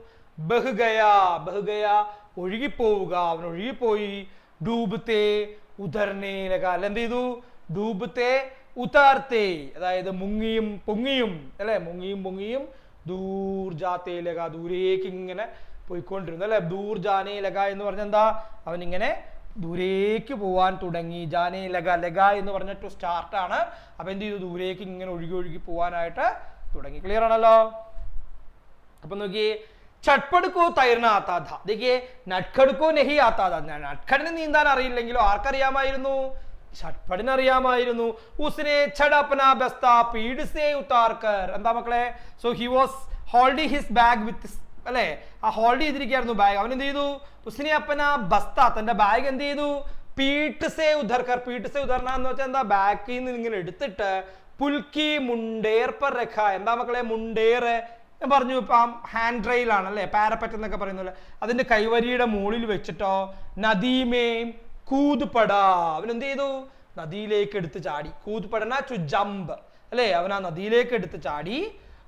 ബഹുഗയാ, ബഹുഗയാ ഒഴുകിപ്പോവുക, അവൻ ഒഴുകിപ്പോയി. ഡൂബത്തെ ഉദർനെ ലഗ, അല്ല എന്ത് ചെയ്തു? ഡൂബത്തെ ഉതാർത്തെ, അതായത് മുങ്ങിയും പൊങ്ങിയും അല്ലെ, മുങ്ങിയും പൊങ്ങിയും. ദൂർ ജാത്തേ ലഗ, ദൂരേക്ക് ഇങ്ങനെ പോയിക്കൊണ്ടിരുന്നു അല്ലെ. ദൂർ ജാനേ ലഗ എന്ന് പറഞ്ഞ എന്താ? അവൻ ഇങ്ങനെ ദൂരേക്ക് പോവാൻ തുടങ്ങി. ജാനേ ലഗ, ലഗ എന്ന് പറഞ്ഞിട്ട് സ്റ്റാർട്ടാണ്. അപ്പൊ എന്ത് ചെയ്തു? ദൂരേക്ക് ഇങ്ങനെ ഒഴുകി ഒഴുകി പോവാനായിട്ട് തുടങ്ങി. ക്ലിയർ ആണല്ലോ? അപ്പൊ നോക്കിയേ, ചട്പടുക്കോ തൈർന ആത്താ ഥാ, देखिए നട്ഖഡ്കോ നഹി ആത്താ ഥാ. നട്ഖഡിന് നീന്താൻ അറിയില്ലെങ്കിലോ ആർക്കറിയാമായിരുന്നു? ഛട്പടിന് അറിയാമായിരുന്നു. ഉസ്നെ ഛഡ് അപ്നാ ബസ്താ പീഡ് സേ ഉതാർ കർ, എന്താ മക്കളെ? So he was holding his bag with, അല്ലെ, ആ ഹോൾഡ് ചെയ്തിരിക്കുകയായിരുന്നു ബാഗ്. അവൻ എന്ത് ചെയ്തു? ഉസ്നെ അപ്പന ബസ്ത, തന്റെ ബാഗ് എന്ത് ചെയ്തു? പീട്ട് സേ ഉധർക്കർ, പീട്ട് സേ ഉധർന എന്ന് വെച്ചാൽ എന്താ? ബാക്കിൽ നിന്ന് ഇങ്ങനെ എടുത്തിട്ട് പുൽക്കി മുണ്ടേർ പർ രഖ. എന്താ മക്കളെ മുണ്ടേർ? ഞാൻ പറഞ്ഞു ഇപ്പം ഹാൻഡ് റെയിലാണ് അല്ലേ, പാരപ്പറ്റ് എന്നൊക്കെ പറയുന്നില്ല, അതിന്റെ കൈവരിയുടെ മുകളിൽ വെച്ചിട്ടോ നദീമേം കൂത് പടാ, അവൻ എന്ത് ചെയ്തു? നദിയിലേക്ക് എടുത്ത് ചാടി. കൂത് പടന ടു ജമ്പ് അല്ലേ, അവൻ ആ നദിയിലേക്ക് എടുത്ത് ചാടി.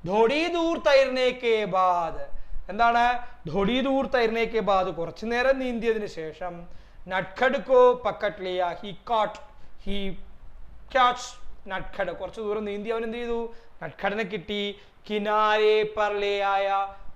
ധോടി ദൂർ തൈർനേക്കേ ബാദ്, എന്താണ് ധോടി ദൂർ തൈർനേക്കേ ബാദ്, കുറച്ചു നേരം നീന്തിയതിന് ശേഷം നട്ഖഡ് കോ പക്കറ്റ് ലിയ, ഹി ക്യാച്ച് നട്ഖഡ്, കുറച്ചു ദൂരം നീന്തി അവൻ എന്ത് ചെയ്തു? നട്ഖഡിനെ കിട്ടി. കിനാരെ പർലേ ആയ,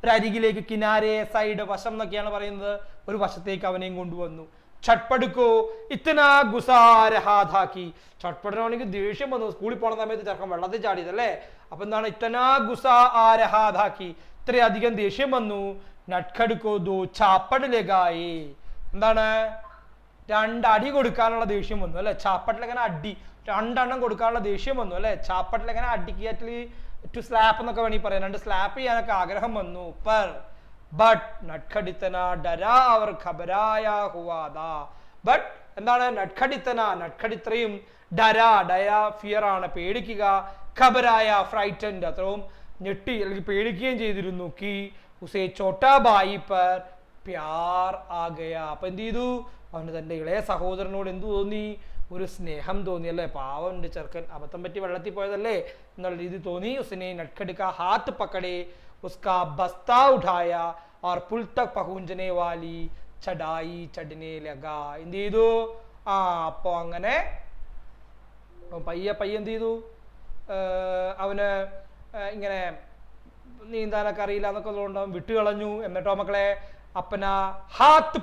ഒരു അരികിലേക്ക്, കിനാരെ സൈഡ് വശം എന്നൊക്കെയാണ് പറയുന്നത്, ഒരു വശത്തേക്ക് അവനെയും കൊണ്ടുവന്നു. ചട്പടുക്കോ ഇത്തനാ ഗുസാരഹാധാക്കി, ചട്പടനാണെങ്കിൽ ദേഷ്യം വന്നു. സ്കൂളിൽ പോണ സമയത്ത് ചെറുക്കം വെള്ളത്തിൽ ചാടിയതല്ലേ, അപ്പൊ എന്താണ് ഇത്തനാ ഗുസാ ആരഹാധാക്കി, ഇത്രയധികം ദേഷ്യം വന്നു. നട്ഖടുക്കോ ദോ ചാപ്പട് ലഗായി, എന്താണ് രണ്ടടി കൊടുക്കാനുള്ള ദേഷ്യം വന്നു അല്ലെ. ചാപ്പട്ടിലെങ്ങനെ അടി, രണ്ടെണ്ണം കൊടുക്കാനുള്ള ദേഷ്യം വന്നു അല്ലെ. ചാപ്പട്ടിലെങ്ങനെ അടിക്കാറ്റില് ടു സ്ലാപ്പ് എന്നൊക്കെ വേണമെങ്കിൽ പറയാം, രണ്ട് സ്ലാപ്പ് ചെയ്യാനൊക്കെ ആഗ്രഹം വന്നു. പർ ബട്ട് നട്ഖഡിത്തന ഡരാ അവർ ഖബരായ ഹുവാദാ, ബട്ട് എന്താണ് നട്ഖഡിത്തന, നട്ഖഡിത്രയും ഡരാ, ഡയ ഫിയർ ആണ്, പേടിക്കുക, ഖബരായ ഫ്രൈറ്റൻഡ്, അത്രയും ഞെട്ടി അല്ലെങ്കിൽ പേടിക്കുകയും ചെയ്തിരുന്നു. കി ഉസേ ചോട്ടാ ബായി പർ പ്യാർ ആ ഗയാ, അപ്പൊ എന്ത് ചെയ്തു? അവന് തന്റെ ഇളയ സഹോദരനോട് എന്തു തോന്നി? ഒരു സ്നേഹം തോന്നി അല്ലേ. പാവന്റെ ചെറുക്കൻ അബദ്ധം പറ്റി വെള്ളത്തിൽ പോയതല്ലേ എന്നുള്ള രീതി തോന്നി. ഉസ്നെ നട്ഖഡ് കാ ഹാത്ത് പക്കടേ, उसका बस्ता उठाया और पुल तक पहुंचने वाली चढ़ाई चढ़ने लगा. എന്ത് ചെയ്തു? അപ്പൊ അങ്ങനെ പയ്യെ എന്ത് ചെയ്തു? അവന് ഇങ്ങനെ നീന്താനൊക്കെ അറിയില്ല എന്നൊക്കെ ഉള്ളതുകൊണ്ട് അവൻ വിട്ടുകളഞ്ഞു. എന്നിട്ടോ മക്കളെ അപ്പന ഹാത്ത്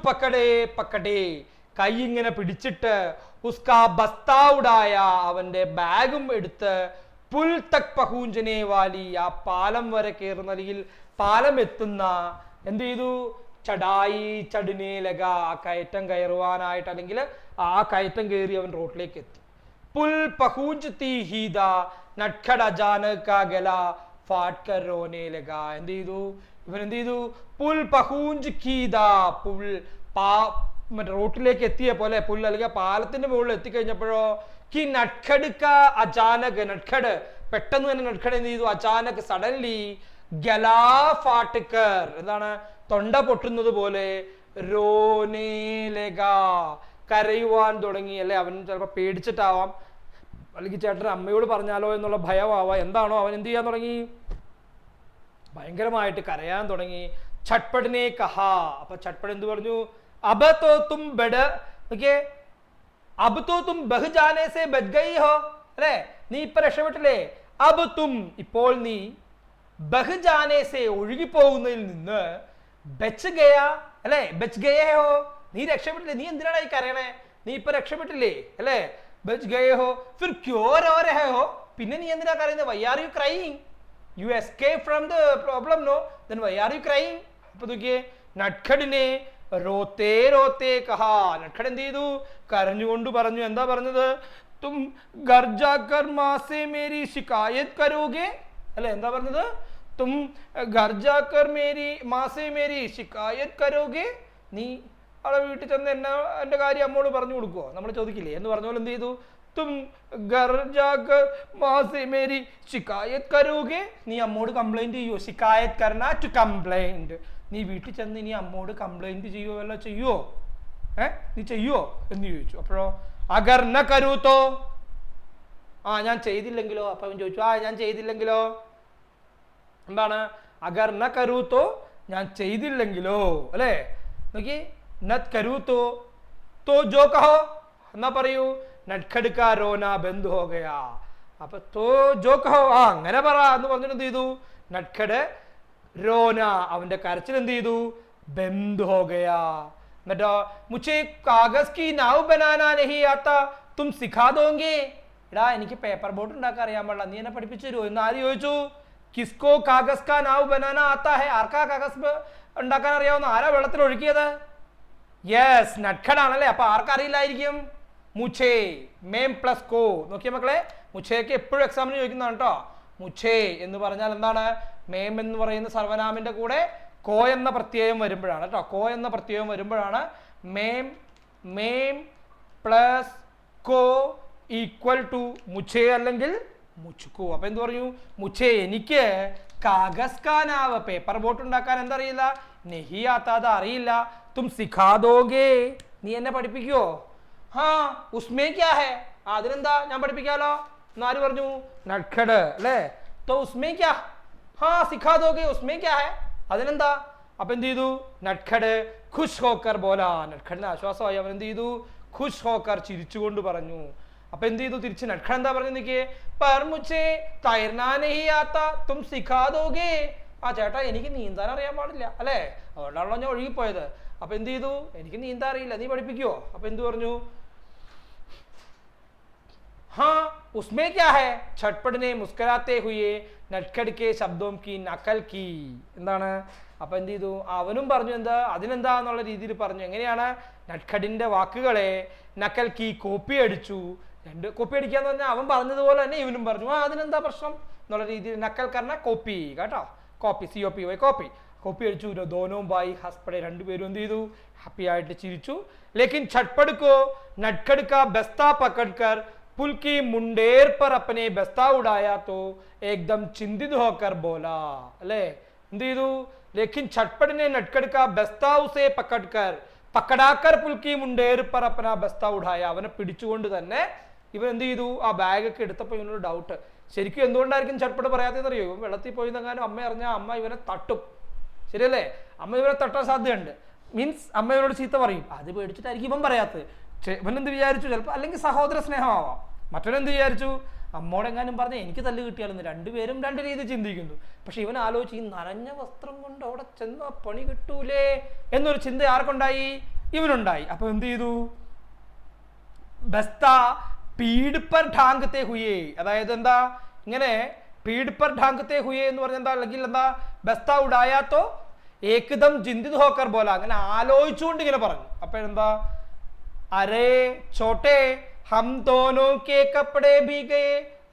പക്കടേ, കൈ ഇങ്ങനെ പിടിച്ചിട്ട് ഉസ്കാ ബസ്താവുടായ, അവന്റെ ബാഗും എടുത്ത് പുൽ തക് പഹൂഞ്ചനെ വാലി, ആ പാലം വരെ കയറുന്ന അല്ലെങ്കിൽ പാലം എത്തുന്ന എന്ത് ചെയ്തു? ചടായി ചടിനെ ലഗ, ആ കയറ്റം കയറുവാനായിട്ട് അല്ലെങ്കിൽ ആ കയറ്റം കയറി അവൻ റോഡിലേക്ക് എത്തി. പുൽ പഹൂഞ്ച് തീ ഹീദ നട്ഖഡ് അചാനക് കാ ഗല ഫാട്ട് കർ റോനെ ലഗ. എന്ത് ചെയ്തു? ഇവൻ എന്ത് ചെയ്തു? പുൽ പഹൂഞ്ച് കീദ, പുൽ മറ്റേ റോട്ടിലേക്ക് എത്തിയ പോലെ, പുല്ല് അല്ലെങ്കിൽ പാലത്തിന്റെ മുകളിൽ എത്തിക്കഴിഞ്ഞപ്പോഴോ കി നട്ഖഡ് കാ അചാനക്, നട്ഖഡ് പെട്ടെന്ന് തന്നെ നട്ഖഡ് എന്ത് ചെയ്തു? അചാനക് സഡൻലി ഗലാ ഫാട്ട്കർ, എന്താണ് തൊണ്ട പൊട്ടുന്നത് പോലെ, റോനേ ലഗാ, കരയുവാൻ തുടങ്ങി അല്ലെ. അവൻ ചിലപ്പോൾ പേടിച്ചിട്ടാവാം, അല്ലെങ്കിൽ ചേട്ടൻ അമ്മയോട് പറഞ്ഞാലോ എന്നുള്ള ഭയമാവാം, എന്താണോ അവൻ എന്ത് ചെയ്യാൻ തുടങ്ങി? ഭയങ്കരമായിട്ട് കരയാൻ തുടങ്ങി. ചട്പടിനെ കഹാ, അപ്പൊ ചട്പട് എന്ത് പറഞ്ഞു? അബ തോ തും ബെഡ് ഓക്കെ, അബ് തോ തും ബഹ് ജാനേ സേ ബച്ച് ഗയി ഹോ അല്ലേ, നീ ഇപ്പൊ രക്ഷപ്പെട്ടില്ലേ. അബ് തും, ഇപ്പോൾ നീ, ബഹ് ജാനേ സേ ഒഴുകിപ്പോകുന്നതിൽ നിന്ന്, ബച്ച് ഗയ അല്ലെ, ബച്ച് ഗയേ ഹോ, നീ രക്ഷപ്പെട്ടില്ലേ. നീ എന്തിനാണ് ഈ കരയണേ? നീ ഇപ്പൊ രക്ഷപ്പെട്ടില്ലേ അല്ലേ. ബച്ച് ഗയേ ഹോ ഫിർ ക്യോ രോ രഹേ ഹോ, പിന്നെ നീ എന്തിനാ കരയുന്നത്? Why are you crying? You escape from the problem no, then why are you crying? അപ്പൊ നോക്കിയേ, നട്ഖഡിനെ റോത്തേ റോത്തേ കഹാ, നട്ഖഡ് എന്ത് ചെയ്തു? കരഞ്ഞുകൊണ്ട് പറഞ്ഞു. എന്താ പറഞ്ഞത്? തും ഘർ ജാകർ മാസേ മേരി ശികായത് കരോഗെ അല്ലെ. എന്താ പറഞ്ഞത്? തും ഘർ ജാകർ മാസേ മേരി ശികായത് കരോഗെ, നീ അവിടെ വീട്ടിൽ ചെന്ന് എൻ്റെ കാര്യം അമ്മോട് പറഞ്ഞു കൊടുക്കുവോ, നമ്മൾ ചോദിക്കില്ലേ എന്ന് പറഞ്ഞ പോലെ എന്ത് ചെയ്തു? തും ഘർ ജാകർ മാസേ മേരി ശികായത് കരോഗെ, നീ അമ്മോട് കംപ്ലൈന്റ് ചെയ്യുവോ? ശികായത് കർന ടു കംപ്ലൈന്റ്, നീ വീട്ടിൽ ചെന്ന് ഇനി അമ്മോട് കംപ്ലൈന്റ് ചെയ്യുവോ വല്ല ചെയ്യുവോ? നീ ചെയ്യുവോ എന്ന് ചോദിച്ചു. അപ്പോഴോ അഗർ ന കരൂത്തോ, ഞാൻ ചെയ്തില്ലെങ്കിലോ? അപ്പൊ അവൻ ചോദിച്ചു ഞാൻ ചെയ്തില്ലെങ്കിലോ? എന്താണ് അഗർ ന കരൂത്തോ, ഞാൻ ചെയ്തില്ലെങ്കിലോ അല്ലേ. നോക്കി, നത് കരൂത്തോ തോ ജോ കഹോ, എന്നാ പറയൂ, നട്ഖഡ് കാ റോന ബന്ദ് ഹോ ഗയാ. അപ്പൊ തോ ജോ കഹോ, അങ്ങനെ പറ എന്ന് പറഞ്ഞിട്ട് എന്ത് ചെയ്തു? നട്ഖഡ് റോന, അവന്റെ കരച്ചിൽ എന്ത് ചെയ്തു? ബന്ദ് ഹോ ഗയാ. എന്നിട്ടോ മുझे കാഗസ് കി നാവ് ബനാനാ നഹീ ആത്താ തും സിഖാ ദോങ്കേ, എടാ എനിക്ക് പേപ്പർ ബോട്ട് ഉണ്ടാക്കാൻ അറിയാൻ പാടില്ല, നീ എന്നെ പഠിപ്പിച്ചു തരുമോ എന്ന് ആര് ചോദിച്ചു? കിസ്കോ കാഗസ് കാ നാവ് ബനാനാ ആത്താ ഹെ, ആർക്കാ കാഗസ് ഉണ്ടാക്കാൻ അറിയാവുന്ന? ആരാ വെള്ളത്തിൽ ഒഴുക്കിയത്? യെസ്, നട്ഖഡ് ആണല്ലേ. അപ്പൊ ആർക്കറിയില്ലായിരിക്കും? മുझे മേം പ്ലസ് കോ. നോക്കിയ മക്കളെ, മുझेക്ക് എപ്പോഴും എക്സാമിന് ചോദിക്കുന്നതാണ് കേട്ടോ. മുझे എന്ന് പറഞ്ഞാൽ എന്താണ്? മേം എന്ന് പറയുന്ന സർവനാമിന്റെ കൂടെ കോ എന്ന പ്രത്യയം വരുമ്പോഴാണ് കേട്ടോ. കോ എന്ന പ്രത്യയം വരുമ്പോഴാണ് മേം പ്ലസ് കോ ഈക്വൽ ടു മുझे അല്ലെങ്കിൽ മുച്ചുക്കോ. അപ്പൊ എന്ത് പറഞ്ഞു? മുച്ചേ എനിക്ക് കാഗസ് കാ നാവ് പേപ്പർ ബോട്ട് ഉണ്ടാക്കാൻ എന്തറിയില്ല, നെഹി ആത്താത് അറിയില്ല, തും സിഖാദോഗേ നീ എന്നെ പഠിപ്പിക്കുവോ? ഹാ ഉസ്മേ ക്യാ ഹേ അതിനെന്താ ഞാൻ പഠിപ്പിക്കാലോ എന്നാര് പറഞ്ഞു? നട്ഖട് അല്ലേ. തോ ഉസ്മേ ക്യാ ഹാ സിഖാദോഗേ ഉസ്മേ ക്യാ ഹേ അതിനെന്താ? അപ്പൊ എന്ത് ചെയ്തു? നട്ഖട് ഖുഷ് ഹോക്കർ ബോല. നട്ഖടിന് ആശ്വാസമായി. അവൻ എന്ത് ചെയ്തു? ഖുഷ് ഹോക്കർ ചിരിച്ചുകൊണ്ട് പറഞ്ഞു. അപ്പൊ എന്ത് ചെയ്തു? തിരിച്ച് നട്ഖട് എന്താ പറഞ്ഞു? നിക്കേ പർ മുझे തൈർനാ നഹീ ആതാ തും സിഖാ ദോഗേ. ആ ചേട്ടാ എനിക്ക് നീന്താൻ അറിയാൻ പാടില്ല അല്ലേ, അതുകൊണ്ടാണല്ലോ ഞാൻ ഒഴുകിപ്പോയത്. അപ്പൊ എന്ത് ചെയ്തു? എനിക്ക് നീന്താൻ അറിയില്ല, നീ പഠിപ്പിക്കുവോ? അപ്പൊ എന്ത് പറഞ്ഞു? हाँ उसमें क्या है छटपट ने मुस्कुराते हुए नटखड़ के शब्दों की नकल की. എന്താണ്? അപ്പൊ എന്ത് ചെയ്തു? അവനും പറഞ്ഞു എന്താ അതിനെന്താ എന്നുള്ള രീതിയിൽ പറഞ്ഞു. എങ്ങനെയാണ്? നട്ഖഡിന്റെ വാക്കുകളെ നക്കൽ കീ കോപ്പി അടിച്ചു. രണ്ട് കോപ്പി അടിക്കാന്ന് പറഞ്ഞാൽ അവൻ പറഞ്ഞതുപോലെ തന്നെ ഇവനും പറഞ്ഞു. ആ അതിനെന്താ പ്രശ്നം എന്നുള്ള രീതിയിൽ നക്കൽ കർണ കോപ്പി കേട്ടോ, കോപ്പി COPY കോപ്പി കോപ്പി അടിച്ചു. ദോനോം ബായി ഹസ്പടെ രണ്ടുപേരും എന്ത് ചെയ്തു? ഹാപ്പി ആയിട്ട് ചിരിച്ചു. ലേക്കിൻ छटपट को नटखड़ का बस्ता पकड़कर पुल की मुंडेर पर अपने बस्ता उड़ाया तो एकदम चिंतित होकर बोला अले എന്ത് ചെയ്തു? लेकिन छटपट ने नटखड़ का बस्ता उसे पकड़ाकर पुल की मुंडेर पर अपना बस्ता उड़ाया. അവനെ പിടിച്ചുകൊണ്ട് തന്നെ ഇവൻ എന്ത് ചെയ്തു? ആ ബാഗ് ഒക്കെ എടുത്തപ്പോൾ ഇവനൊരു ഡൗട്ട്, ശരിക്കും എന്തുകൊണ്ടായിരിക്കും ചട്പട്ട് പറയാത്തതെന്നറിയോ? ഇവൻ വെള്ളത്തിൽ പോയി എന്നെങ്ങാനും അമ്മ അറിഞ്ഞാൽ അമ്മ ഇവനെ തട്ടും, ശരിയല്ലേ? അമ്മ ഇവനെ തട്ടാൻ സാധ്യതയുണ്ട്. മീൻസ് അമ്മ ഇവനോട് ചീത്ത പറയും. അത് പേടിച്ചിട്ടായിരിക്കും ഇവൻ പറയാത്തത്. ഇവൻ എന്ത് വിചാരിച്ചു? ചിലപ്പോൾ അല്ലെങ്കിൽ സഹോദര സ്നേഹമാവാം. മറ്റവനെന്ത് വിചാരിച്ചു? അമ്മോടെങ്ങാനും പറഞ്ഞ എനിക്ക് തല്ല് കിട്ടിയാലെന്ന്. രണ്ടുപേരും രണ്ട് രീതി ചിന്തിക്കുന്നു. പക്ഷെ ഇവൻ ആലോചിച്ച് ഈ നനഞ്ഞ വസ്ത്രം കൊണ്ട് അവിടെ ചെന്ന പണി കിട്ടൂലേ എന്നൊരു ചിന്ത ആർക്കുണ്ടായി? ഇവനുണ്ടായി. അപ്പൊ എന്ത് ചെയ്തു? ബസ്ത പീഡ് പർ ഠാങ്കത്തെ ഹുയേ, അതായത് എന്താ ഇങ്ങനെ പീഡ് പർ ഠാങ്കത്തെ ഹുയേ എന്ന് പറഞ്ഞ എന്താ, അല്ലെങ്കിൽ എന്താ ബസ്ത ഉടായാത്തോ ഏകദം ചിന്തിത് ഹോക്കർ പോലെ അങ്ങനെ ആലോചിച്ചുകൊണ്ട് ഇങ്ങനെ പറഞ്ഞു. അപ്പൊ എന്താ? അരേ ചോട്ടെ ഹം ദോനോ കെ കപ്പടേ ഭീഗേ.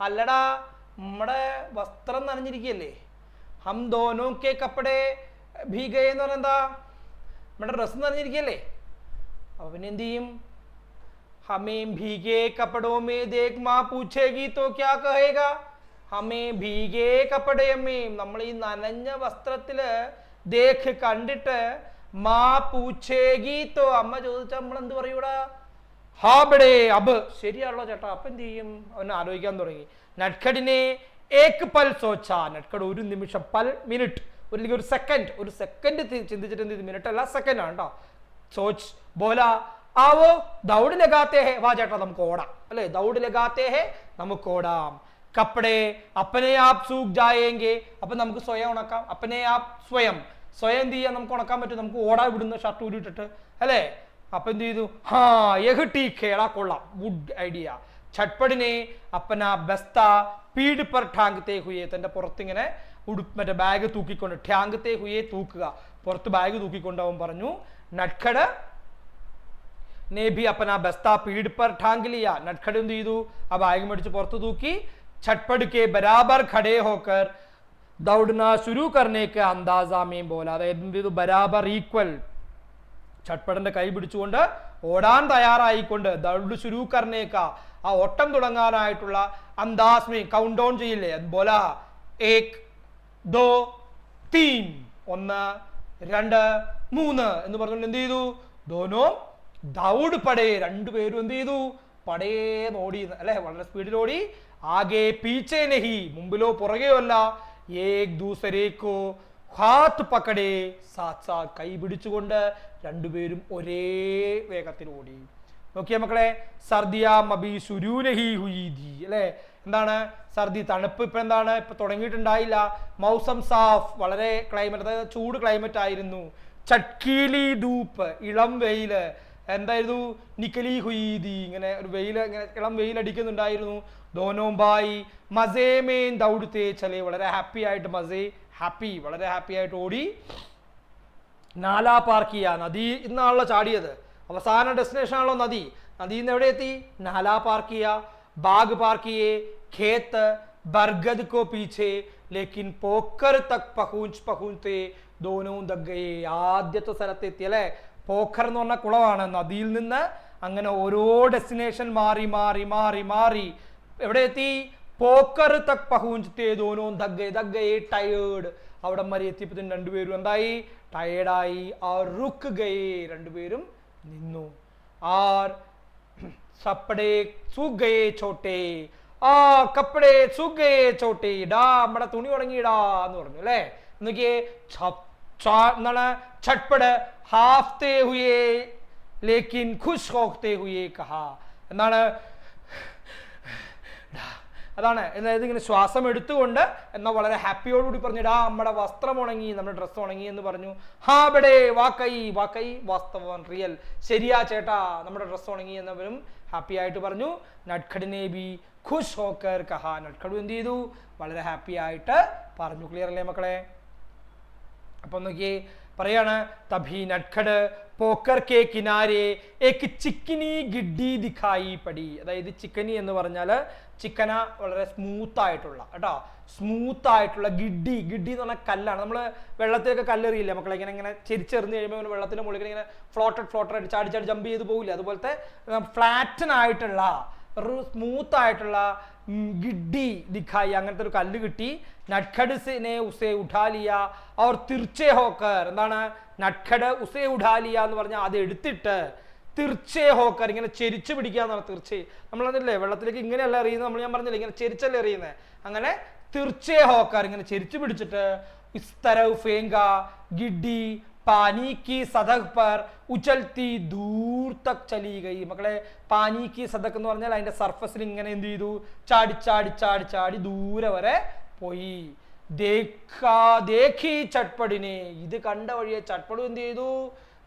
അല്ലടാ നമ്മുടെ വസ്ത്രം നനഞ്ഞിരിക്കുകയല്ലേ. ഹം ദോനോ കെ കപ്പടേ ഭീഗേ എന്ന് പറഞ്ഞാൽ എന്താ? നമ്മുടെ ഡ്രസ്സ് നനഞ്ഞിരിക്കുകയല്ലേ. അപ്പൊ പിന്നെ എന്ത് ചെയ്യും? हमें भीगे कपड़ों में देख माँ पूछेगी तो क्या कहेगा. हमें भीगे कपड़े में നമ്മൾ ഈ നനഞ്ഞ വസ്ത്രത്തില് ദേഖ് കണ്ടിട്ട് മാ പൂച്ചേഗി തോ അമ്മ ചോദിച്ചാൽ നമ്മൾ എന്ത് പറയൂടാ? ഹാബടേ അബ്. ശരിയാണല്ലോ ചേട്ടാ. അപ്പൊ എന്ത് ചെയ്യും? അവൻ ആലോചിക്കാൻ തുടങ്ങി. നട്ഖഡിനെ ഏക് പൽ സോച്ച. നട്ഖഡ് ഒരു നിമിഷം, പൽ മിനിറ്റ്, ഒരു സെക്കൻഡ് ചിന്തിച്ചിട്ട് എന്ത് ചെയ്തു? മിനിറ്റ് അല്ല സെക്കൻഡ് ആണ് കേട്ടോ. സോച്ച് ബോല ആവോ ദൗഡ് ലഗാത്തെ ഹേ. വാ ചേട്ടാ നമുക്ക് ഓടാം അല്ലെ. ദൗഡ് ലഗാത്തെ ഹേ നമുക്ക് ഓടാം. കപ്പടേ അപ്പനെ ആപ്പ് സൂഖ് ജായേങ്കെ. അപ്പൊ നമുക്ക് സ്വയം ഉണക്കാം. അപ്പനെ ആപ്പ് സ്വയം എന്ത് ചെയ്യാൻ നമുക്ക് ഉണക്കാൻ പറ്റും? നമുക്ക് ഓടാ വിടുന്ന ഷർട്ട് ഊരിട്ടിട്ട് അല്ലേ. അപ്പൊ എന്ത് ചെയ്തു? ഹാ യഹ് ടീക്ക് ഹേ, കൊള്ളാം, ഗുഡ് ഐഡിയ. ഛട്പടിനെ അപ്പന ബസ്ത പീഡ് പർ ഠാങ്കത്തെ ഹുയെ. തന്റെ പുറത്തിങ്ങനെ മറ്റേ ബാഗ് തൂക്കിക്കൊണ്ട് ഠാങ്കത്തെ ഹുയെ തൂക്കുക, പുറത്ത് ബാഗ് തൂക്കിക്കൊണ്ട് അവൻ പറഞ്ഞു. നട്ഖഡ് ने भी अपना बस्ता पीठ पर टांग लिया. नटखड़ എന്ത് ചെയ്തു? ആ ബാഗ് മേടിച്ച് പുറത്ത് തൂക്കി. छटपट के बराबर खड़े होकर दौड़ना शुरू करने के अंदाजा में बोला. അതായത് എന്ത് ചെയ്തു? ബരാബർ ഈക്വൽ. ഛട്പടിന്റെ കൈ പിടിച്ചുകൊണ്ട് ഓടാൻ തയ്യാറായിക്കൊണ്ട് ദൗഡ് ശുരൂ കർണേക്ക ആ ഓട്ടം തുടങ്ങാനായിട്ടുള്ള അന്താസ് മേ കൗണ്ട് ഡൗൺ ചെയ്യില്ലേ, ബോല 1 2 3 1 2 3 എന്ന് പറഞ്ഞുകൊണ്ട് എന്ത് ചെയ്തു? ദോനോ ദൗഡ് പടേ. രണ്ടുപേരും എന്ത് ചെയ്തു? പടേന്ന് ഓടി അല്ലെ, വളരെ സ്പീഡിൽ ഓടി. ആകെ പീച്ചേ നഹി, മുമ്പിലോ പുറകെയോ അല്ല. ഏക് ദൂസരേക്കോ ഹാത്ത് പക്കടേ സാത്ത് സാത്ത്, കൈ പിടിച്ചുകൊണ്ട് രണ്ടുപേരും ഒരേ വേഗത്തിൽ ഓടി. നോക്കിയ മക്കളെ, സർദിയാ മബി ശുരൂ നഹി ഹുയി ഥി അല്ലെ. എന്താണ്? സർദി, തണുപ്പ് ഇപ്പൊ എന്താണ്? ഇപ്പൊ തുടങ്ങിയിട്ടുണ്ടായില്ല. മൗസം സാഫ്, വളരെ ക്ലൈമറ്റ്, അതായത് ചൂട് ക്ലൈമറ്റ് ആയിരുന്നു. ചട്കീലി ധൂപ്പ്, ഇളം വെയില്. എന്തായിരുന്നു? നിക്കലി ഹുയീദി, ഇങ്ങനെ ഒരു വെയില്, ഇങ്ങനെ ഇളം വെയിലടിക്കുന്നുണ്ടായിരുന്നു. ദോനോംബായി മസേമേൻ ദൗഡത്തെ ചലേ, വളരെ ഹാപ്പി ആയിട്ട്, മസേ ഹാപ്പി, വളരെ ഹാപ്പി ആയിട്ട് ഓടി. നാലാ പാർക്കിയ, നദി ഇന്നാണല്ലോ ചാടിയത്, അവസാന ഡെസ്റ്റിനേഷൻ ആണല്ലോ നദി. നദിയിൽ നിന്ന് എവിടെ എത്തി? നാലാ പാർക്കിയ, ബാഗ് പാർക്കിയെ, ഖേത്ത് ബർഗദ് കോ പീछे ലേക്കിൻ പോക്കർ തക് പഹൂഞ്ചത്തെ ദോനോ ദഗ്ഗയെ. ആദ്യത്തെ സ്ഥലത്തെത്തി അല്ലെ. പോഖർ എന്ന് പറഞ്ഞ കുളമാണ്. നദിയിൽ നിന്ന് അങ്ങനെ ഓരോ ഡെസ്റ്റിനേഷൻ മാറി മാറി മാറി മാറി എവിടെ എത്തി? പോക്കർ തക് പഹൂഞ്ചത്തെ ദോനോ ദഗ്ഗയെ ടയേർഡ്. അവിടെ വരെ എത്തിയപ്പോഴത്തേനും രണ്ടുപേരും എന്തായി? ടയേർഡായി. ആ റുക്ക് ഗയേ, രണ്ടുപേരും നിന്നു. ആർ സപ്പടേ സുഗയേ ചോട്ടെ, ആ കപ്പടേ സുഗയേ ചോട്ടെ, ഡാ നമ്മുടെ തുണി ഉണങ്ങിയിടാ എന്ന് പറഞ്ഞു അല്ലേ. നോക്കിയേ, എന്താണ്? ഛട്പട് ഹാഫ്തേ ഹുയേ ലേക്കിൻ ഖുശ് ഹോക്തേ ഹുയേ കഹാ. എന്താണ്? അതാണ്, അതായത് ഇങ്ങനെ ശ്വാസം എടുത്തുകൊണ്ട് എന്നാൽ വളരെ ഹാപ്പിയോടുകൂടി പറഞ്ഞിടാ നമ്മുടെ വസ്ത്രം ഉണങ്ങി, നമ്മുടെ ഡ്രസ്സ് ഉണങ്ങി എന്ന് പറഞ്ഞു. ഹാ ബടേ വാക്കൈ, വാക്കൈ വാസ്തവം, റിയൽ, ശരിയാ ചേട്ടാ നമ്മുടെ ഡ്രസ്സ് ഉണങ്ങി എന്നവരും ഹാപ്പി ആയിട്ട് പറഞ്ഞു. നട്ഖഡിനെ ബി ഖുശ് ഹോക്കർ കഹാ, നട്ഖഡു എന്ത് ചെയ്തു? വളരെ ഹാപ്പി ആയിട്ട് പറഞ്ഞു. ക്ലിയർ അല്ലേ മക്കളെ? അപ്പൊ നോക്കിയേ, പറയാണ് തഭി നട്ഖഡ് പോക്കർ കെ കിനാരെ ഏക് ചിക്കനി ഗിഡ്ഡി ദിഖായി പടി. അതായത് ചിക്കനി എന്ന് പറഞ്ഞാൽ ചിക്കന വളരെ സ്മൂത്ത് ആയിട്ടുള്ള കേട്ടോ, സ്മൂത്ത് ആയിട്ടുള്ള ഗിഡ്ഡി. ഗിഡ്ഡി എന്ന് പറഞ്ഞാൽ കല്ലാണ്. നമ്മൾ വെള്ളത്തിലൊക്കെ കല്ലെറിയില്ല മക്കളെ, ഇങ്ങനെ ഇങ്ങനെ ചെരിച്ചെറിഞ്ഞ് കഴിയുമ്പോൾ വെള്ളത്തിന്റെ മുകളിൽ ഇങ്ങനെ ഫ്ലോട്ടഡ് ആയിട്ട് ചാടി ചാടി ജമ്പ് ചെയ്ത് പോകില്ല. അതുപോലത്തെ ഫ്ലാറ്റൻ ആയിട്ടുള്ള ഒരു സ്മൂത്ത് ആയിട്ടുള്ള ഗിഡ്ഡി ദിഖായി, അങ്ങനത്തെ ഒരു കല്ല് കിട്ടി. നട്ഖഡ്സിനെ ഉസേ ഉഠാലിയ അവർ തിർച്ചേ ഹോക്കർ. എന്താണ്? നട്ഖഡ് ഉസേ ഉഠാലിയ എന്ന് പറഞ്ഞാൽ അത് എടുത്തിട്ട് തിർച്ചേ ഹോക്കർ, ഇങ്ങനെ ചെരിച്ചു പിടിക്കുക എന്നാണ്. തീർച്ചയായും നമ്മളതില്ലേ വെള്ളത്തിലേക്ക് ഇങ്ങനെയല്ല എറിയുന്നത്, നമ്മൾ ഞാൻ പറഞ്ഞില്ലേ ഇങ്ങനെ ചെരിച്ചല്ലേ എറിയുന്നത്. അങ്ങനെ തിർച്ചേ ഹോക്കർ ഇങ്ങനെ ചെരിച്ചു പിടിച്ചിട്ട് ഇസ്തരവ് ഫേങ്ക ഗിഡ്ഡി പാനി കി സദക് പർ ഉചൽത്തി ദൂർ തക് ചലി ഗയി. മക്കളെ, പാനി കി സദക് എന്ന് പറഞ്ഞാൽ അതിന്റെ സർഫസിൽ ഇങ്ങനെ എന്ത് ചെയ്തു? ചാടി ചാടി ചാടി ചാടി ദൂരെ വരെ പോയി. ദേഖി ചട്പടിനെ, ഇത് കണ്ട വഴിയെ ചട്പടു എന്ത് ചെയ്തു?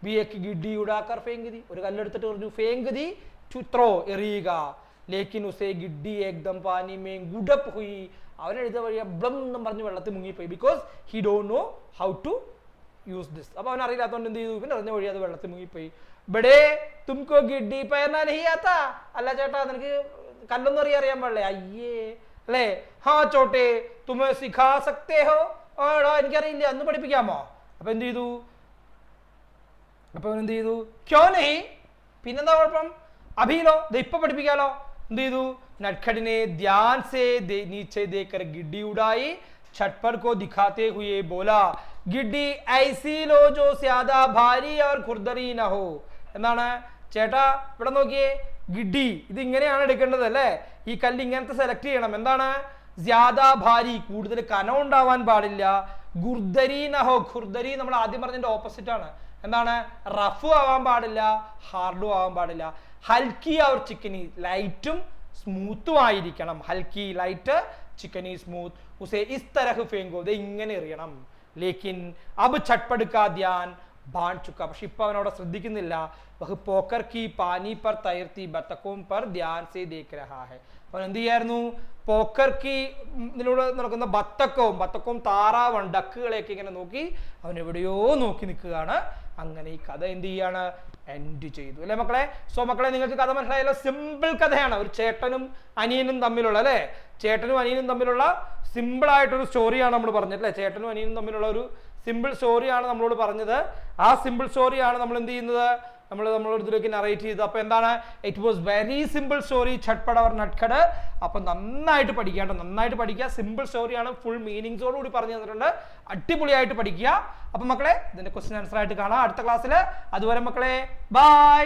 ബിയക്ക് ഗിഡ്ഡി ഉടാക്കർ ഫേങ്കതി, ഒരു കല്ലെടുത്തിട്ട് പറഞ്ഞു ഫേങ്കതി ചുത്രോ എറിയുക. ലേക്കിൻ ഉസേ ഗിഡ്ഡി ഏകദം പാനി മേ ഗുഡപ്പ് ഹുയി. അവൻ എഴുത വഴിയെ ബ്ലം എന്നും പറഞ്ഞ് വെള്ളത്തിൽ മുങ്ങിപ്പോയി. Because he don't know how to use this. അപ്പൊ അവൻ അറിയില്ലാത്തതുകൊണ്ട് എന്ത് ചെയ്തു? ഇവൻ അറിഞ്ഞ വഴി അത് വെള്ളത്തിൽ മുങ്ങിപ്പോയി. ബഡേ തുംകോ ഗിഡ്ഡി പയർനാ നഹീ ആതാ. അല്ല ചേട്ടാ, നിനക്ക് കല്ലൊന്നും അറിയാൻ പാടില്ലേ? അയ്യേ അല്ലേ? ഹാ ചോട്ടെ തുമേ സിഖാ സക്തേ ഹോ. ആടാ എനിക്കറിയില്ല, അന്ന് പഠിപ്പിക്കാമോ? അപ്പൊ എന്ത് ചെയ്തു? അപ്പൊ അവൻ എന്ത് ചെയ്തു? ക്യോ നഹീ, പിന്നെന്താ കുഴപ്പം? അഭിയിലോ ഇപ്പൊ പഠിപ്പിക്കാലോ. എന്ത് ചെയ്തു? നട്ഖഡിനെ ധ്യാൻ സേ നീച്ചെ ദേക്കർ ഗിഡ്ഡി ഉടായി छटपर को दिखाते हुए बोला गिड्डी ऐसी लो जो ज्यादा भारी और खुरदरी न हो. എന്താണ് ചേട്ടാ ഇവിടെ നോക്കിയേ, ഗിഡ്ഡി ഇത് ഇങ്ങനെയാണ് എടുക്കേണ്ടത് അല്ലേ? ഈ കല്ല് ഇങ്ങനത്തെ സെലക്ട് ചെയ്യണം. എന്താണ്? ജ്യാദാ ഭാരി, കൂടുതൽ കനം ഉണ്ടാവാൻ പാടില്ല. ഗുർദരി നഹോ, ഖുർദരി നമ്മൾ ആദ്യം പറഞ്ഞതിന്റെ ഓപ്പോസിറ്റ് ആണ്. എന്താണ്? റഫ് ആവാൻ പാടില്ല, ഹാർഡും ആവാൻ പാടില്ല. ഹൽക്കി അവർ ചിക്കനി, ലൈറ്റും സ്മൂത്തും ആയിരിക്കണം. ഹൽക്കി ലൈറ്റ്, ചിക്കനി സ്മൂത്ത്. ഉസേ ഇസ് തരഹ് ഫേങ്കോ, ഇത് ഇങ്ങനെ എറിയണം. ലേക്കിൻ അബ് ചട്പട് കാ ധ്യാൻ ബാൻ ചുക്ക. പക്ഷെ ഇപ്പൊ അവനവിടെ ശ്രദ്ധിക്കുന്നില്ല. വഹ് പോക്കർ കി പാനി പർ തൈർത്തി ബത്തക്കോം പർ ധ്യാൻ സേ ദേഖ് രഹാ ഹൈ. അവൻ എന്ത് ചെയ്യായിരുന്നു? പോക്കർ കി ഇതിലൂടെ നടക്കുന്ന ബത്തക്കവും താറാവാണ്, ഡക്കുകളെയൊക്കെ ഇങ്ങനെ നോക്കി അവൻ എവിടെയോ നോക്കി നിൽക്കുകയാണ്. അങ്ങനെ ഈ കഥ എന്ത് ചെയ്യാണ്? എൻഡ് ചെയ്തു അല്ലെ മക്കളെ? സോ മക്കളെ, നിങ്ങൾക്ക് കഥ മനസ്സിലായല്ലോ? സിമ്പിൾ കഥയാണ്. ഒരു ചേട്ടനും അനിയനും തമ്മിലുള്ള അല്ലെ, ചേട്ടനും അനിയനും തമ്മിലുള്ള സിമ്പിൾ ആയിട്ടൊരു സ്റ്റോറിയാണ് നമ്മൾ പറഞ്ഞത് അല്ലെ. ചേട്ടനും അനിയനും തമ്മിലുള്ള ഒരു സിമ്പിൾ സ്റ്റോറിയാണ് നമ്മളോട് പറഞ്ഞത്. ആ സിമ്പിൾ സ്റ്റോറിയാണ് നമ്മൾ എന്ത് ചെയ്യുന്നത്? നമ്മളോട് ഇതിലേക്ക് നറേറ്റ് ചെയ്തത്. അപ്പൊ എന്താണ്? It was very simple story, ഛട്പട് അവർ നട്ഖഡ്. അപ്പൊ നന്നായിട്ട് പഠിക്കുക, നന്നായിട്ട് പഠിക്കുക. സിമ്പിൾ സ്റ്റോറിയാണ്, ഫുൾ മീനിങ്സോട് കൂടി പറഞ്ഞു തന്നിട്ടുണ്ട്. അടിപൊളിയായിട്ട് പഠിക്കുക. അപ്പൊ മക്കളെ, ഇതിന്റെ ക്വസ്റ്റ്യൻ ആൻസർ ആയിട്ട് കാണാം അടുത്ത ക്ലാസ്സിൽ. അതുവരെ മക്കളെ, ബൈ.